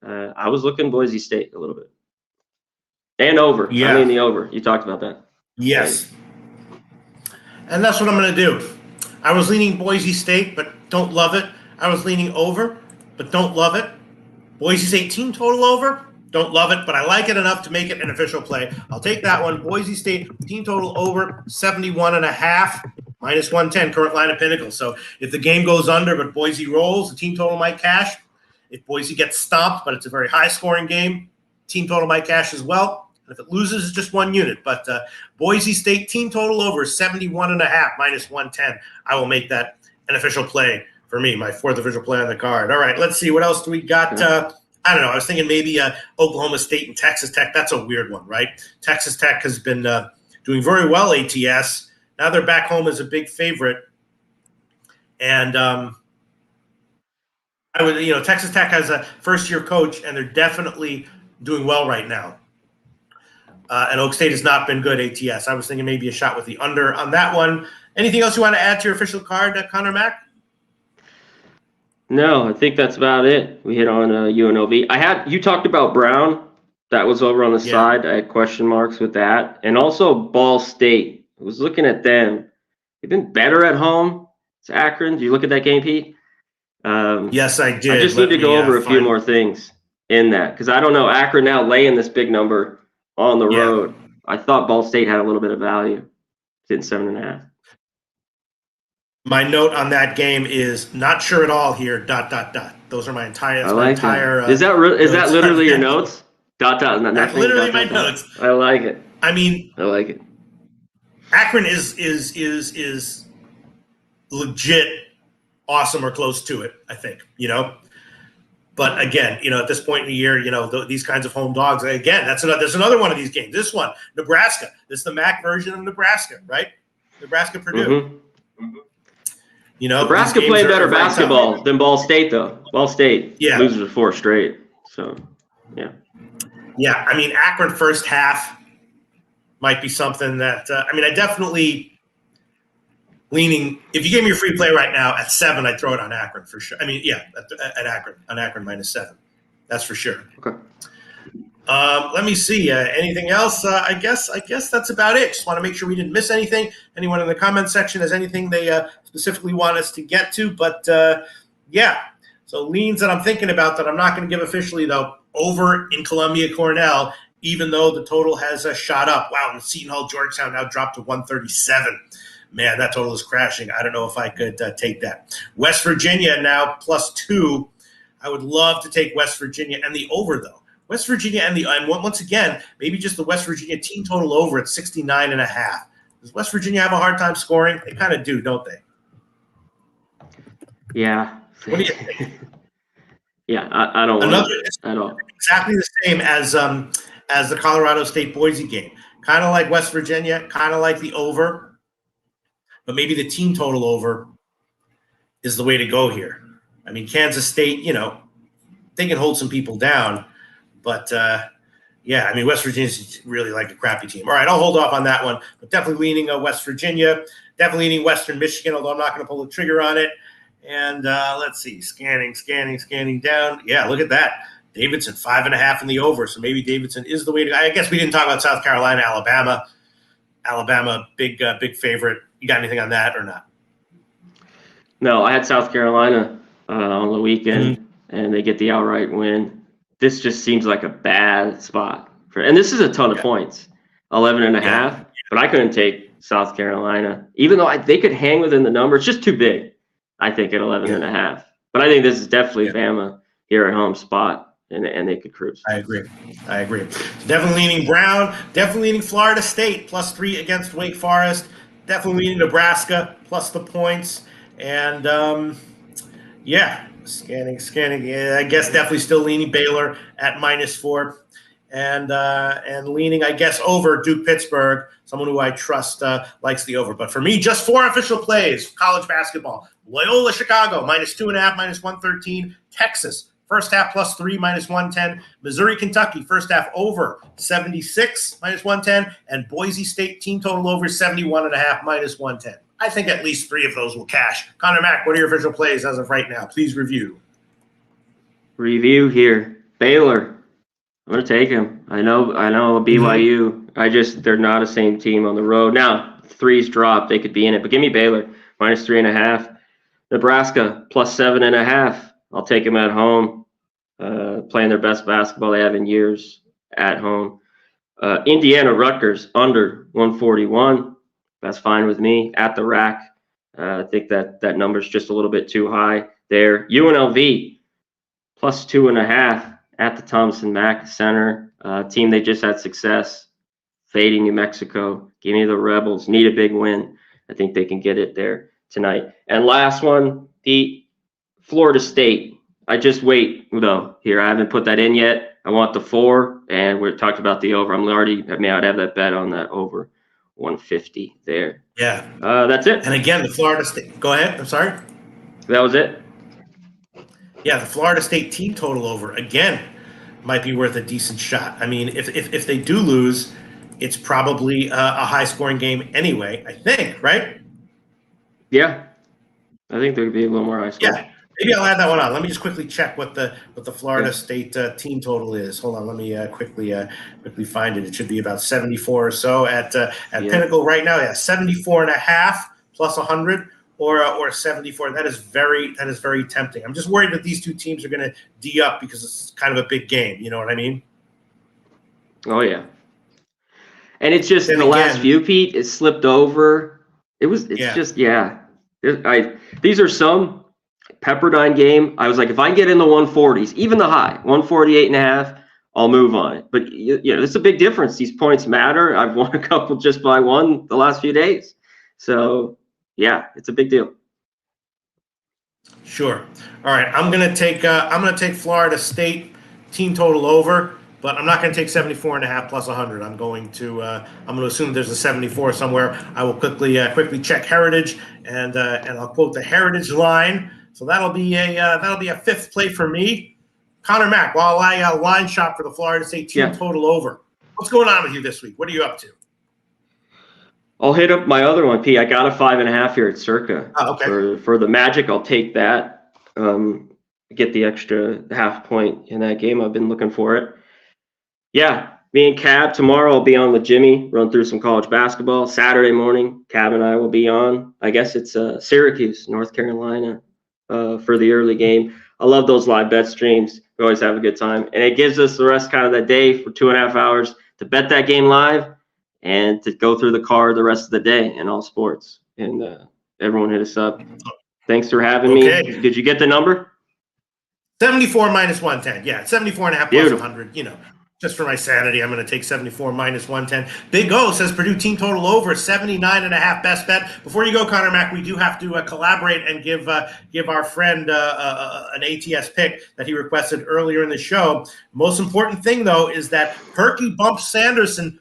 I was looking Boise State a little bit. And over. Yeah. I mean the over. You talked about that. Yes. And that's what I'm going to do. I was leaning Boise State, but don't love it. I was leaning over, but don't love it. Boise State team total over. Don't love it, but I like it enough to make it an official play. I'll take that one. Boise State team total over 71.5, minus 110, current line of Pinnacle. So if the game goes under, but Boise rolls, the team total might cash. If Boise gets stomped, but it's a very high-scoring game, team total might cash as well. And if it loses, it's just one unit. But Boise State team total over 71.5, minus 110. I will make that an official play for me, my fourth official play on the card. All right, let's see. What else do we got? I don't know. I was thinking maybe Oklahoma State and Texas Tech. That's a weird one, right? Texas Tech has been doing very well ATS. Now they're back home as a big favorite. And Texas Tech has a first-year coach, and they're definitely doing well right now. And Oak State has not been good ATS. I was thinking maybe a shot with the under on that one. Anything else you want to add to your official card, Connor Mack? No, I think that's about it. We hit on UNLV. You talked about Brown. That was over on the side. I had question marks with that. And also Ball State. I was looking at them. They've been better at home. It's Akron. Did you look at that game, Pete? Yes, I did. I just need to go over a few more things in that because I don't know. Akron now laying this big number on the road. I thought Ball State had a little bit of value. Hitting 7.5. My note on that game is not sure at all here. ... Those are my entire. Is that literally your notes? ... That's literally my notes. I like it. I mean, I like it. Akron is legit awesome or close to it. I think But again, at this point in the year, these kinds of home dogs. Again, there's another one of these games. This one, Nebraska. This is the MAC version of Nebraska, right? Nebraska Purdue. Nebraska played better basketball than Ball State, though. Ball State loses to 4 straight. So, yeah. Yeah, I mean, Akron first half might be something that I definitely leaning. If you gave me a free play right now at 7, I'd throw it on Akron for sure. At Akron, on Akron minus 7. That's for sure. Okay. Let me see. Anything else? I guess that's about it. Just want to make sure we didn't miss anything. Anyone in the comment section has anything they specifically want us to get to? But so leans that I'm thinking about that I'm not going to give officially though. Over in Columbia Cornell, even though the total has shot up. Wow, and Seton Hall Georgetown now dropped to 137. Man, that total is crashing. I don't know if I could take that. West Virginia now +2. I would love to take West Virginia and the over though. West Virginia and once again, maybe just the West Virginia team total over at 69.5. Does West Virginia have a hard time scoring? They kind of do, don't they? Yeah. What do you think? Yeah, I don't want it at all. Exactly the same as the Colorado State Boise game. Kind of like West Virginia, kind of like the over, but maybe the team total over is the way to go here. I mean, Kansas State, they can hold some people down. But, West Virginia's really like a crappy team. All right, I'll hold off on that one. But definitely leaning West Virginia. Definitely leaning Western Michigan, although I'm not going to pull the trigger on it. And let's see, scanning down. Yeah, look at that. Davidson, 5.5 in the over. So maybe Davidson is the way to go. I guess we didn't talk about South Carolina, Alabama. Alabama, big favorite. You got anything on that or not? No, I had South Carolina on the weekend, and they get the outright win. this just seems like a bad spot and this is a ton of points, 11.5. But I couldn't take South Carolina, even though they could hang within the number. It's just too big, I think, at 11.5. But I think this is definitely Bama here at home spot, and they could cruise. I agree. Definitely leaning Brown. Definitely leaning Florida State +3 against Wake Forest. Definitely leaning Nebraska plus the points. And scanning. Yeah, I guess definitely still leaning Baylor at -4. And leaning, I guess, over Duke Pittsburgh, someone who I trust likes the over. But for me, just 4 official plays, college basketball. Loyola Chicago, -2.5, -113. Texas, first half +3, -110. Missouri, Kentucky, first half over 76, -110. And Boise State, team total over 71.5, -110. I think at least 3 of those will cash. Connor Mack, what are your official plays as of right now? Please review. Review here. Baylor. I'm going to take him. I know BYU. They're not a same team on the road. Now, 3's dropped. They could be in it. But give me Baylor, -3.5. Nebraska, +7.5. I'll take them at home. Playing their best basketball they have in years at home. Indiana, Rutgers, under 141. That's fine with me. At the rack. I think that number's just a little bit too high there. UNLV, +2.5. At the Thompson Mack Center, team they just had success fading New Mexico. Give me the Rebels. Need a big win. I think they can get it there tonight. And last one, the Florida State. I just wait though here. I haven't put that in yet. I want the 4, and we talked about the over. I'd have that bet on that over 150 there. Yeah. That's it. And again, the Florida State. Go ahead. I'm sorry. That was it. Yeah, the Florida State team total over, again, might be worth a decent shot. I mean, if they do lose, it's probably a high-scoring game anyway, I think, right? Yeah. I think there could be a little more high scoring. Yeah, maybe I'll add that one on. Let me just quickly check what the Florida State team total is. Hold on, let me quickly find it. It should be about 74 or so at Pinnacle right now. Yeah, 74.5 plus 100. Or 74. That is very tempting. I'm just worried that these two teams are going to D up because it's kind of a big game. You know what I mean? Oh yeah. And it's just last few, Pete, it slipped over. These are some Pepperdine game. I was like, if I get in the 140s, even the high 148.5, I'll move on it. But it's a big difference. These points matter. I've won a couple just by one the last few days. So. Yeah, it's a big deal. Sure. All right, I'm gonna take Florida State team total over, but I'm not gonna take 74.5 plus 100. I'm gonna assume there's a 74 somewhere. I will quickly check Heritage and I'll quote the Heritage line. So that'll be a 5th play for me. Connor Mack, while I line shop for the Florida State team total over. What's going on with you this week? What are you up to? I'll hit up my other one, P. I got a 5.5 here at Circa. Oh, okay. For the Magic, I'll take that. Get the extra half point in that game. I've been looking for it. Yeah, me and Cab tomorrow. I'll be on with Jimmy, run through some college basketball. Saturday morning, Cab and I will be on. I guess it's Syracuse, North Carolina, for the early game. I love those live bet streams. We always have a good time, and it gives us the rest kind of that day for 2.5 hours to bet that game live. And to go through the card the rest of the day in all sports. And everyone hit us up. Thanks for having me. Did you get the number? 74 minus 110. Yeah, 74.5 plus 100. Just for my sanity, I'm going to take 74 minus 110. Big O says Purdue team total over 79.5 best bet. Before you go, Connor Mack, we do have to collaborate and give our friend an ATS pick that he requested earlier in the show. Most important thing, though, is that Perky bumps Sanderson.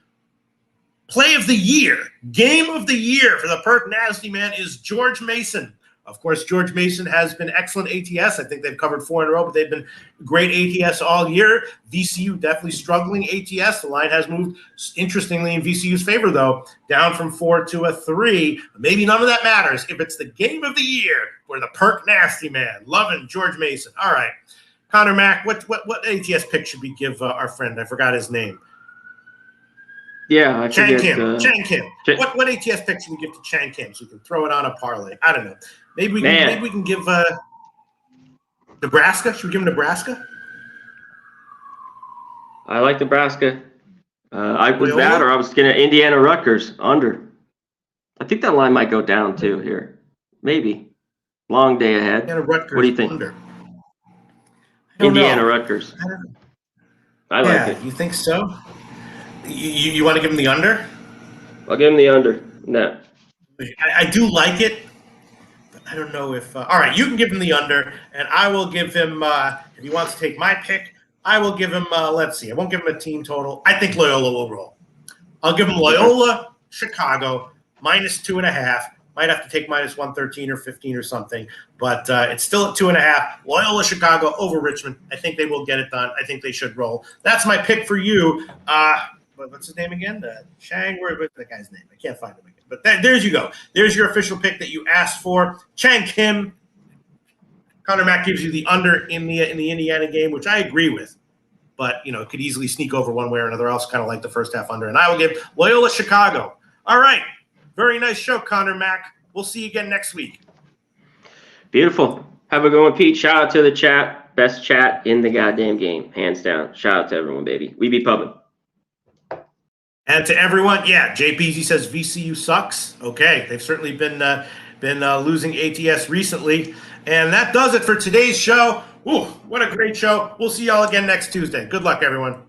Play of the year, game of the year for the Perk Nasty Man is George Mason. Of course, George Mason has been excellent ATS. I think they've covered 4 in a row, but they've been great ATS all year. VCU definitely struggling ATS. The line has moved, interestingly, in VCU's favor, though, down from 4 to a 3. Maybe none of that matters if it's the game of the year for the Perk Nasty Man. Loving George Mason. All right. Connor Mack, what ATS pick should we give our friend? I forgot his name. Yeah, Chang Kim. What ATS pick should we give to Chang Kim so we can throw it on a parlay? I don't know. Maybe we can give Nebraska. Should we give him Nebraska? I like Nebraska. I was Loyola? that, or I was going to Indiana Rutgers under. I think that line might go down too here. Maybe. Long day ahead. Indiana Rutgers What do you think? under. Indiana Rutgers. I like it. You think so? You want to give him the under? I'll give him the under. No. I do like it, but I don't know if. All right, you can give him the under, and I will give him. If he wants to take my pick, I will give him. Let's see. I won't give him a team total. I think Loyola will roll. I'll give him Loyola, Chicago, -2.5. Might have to take -113 or 15 or something, but it's still at 2.5. Loyola, Chicago over Richmond. I think they will get it done. I think they should roll. That's my pick for you. What's his name again? Chang. What's the guy's name? I can't find him again. But there's you go. There's your official pick that you asked for. Chang Kim. Connor Mack gives you the under in the Indiana game, which I agree with. But, it could easily sneak over one way or another. I also kind of like the first half under. And I will give Loyola Chicago. All right. Very nice show, Connor Mack. We'll see you again next week. Beautiful. Have a good one, Pete. Shout out to the chat. Best chat in the goddamn game. Hands down. Shout out to everyone, baby. We be public. And to everyone, JPZ says VCU sucks. Okay, they've certainly been losing ATS recently. And that does it for today's show. Ooh, what a great show. We'll see y'all again next Tuesday. Good luck, everyone.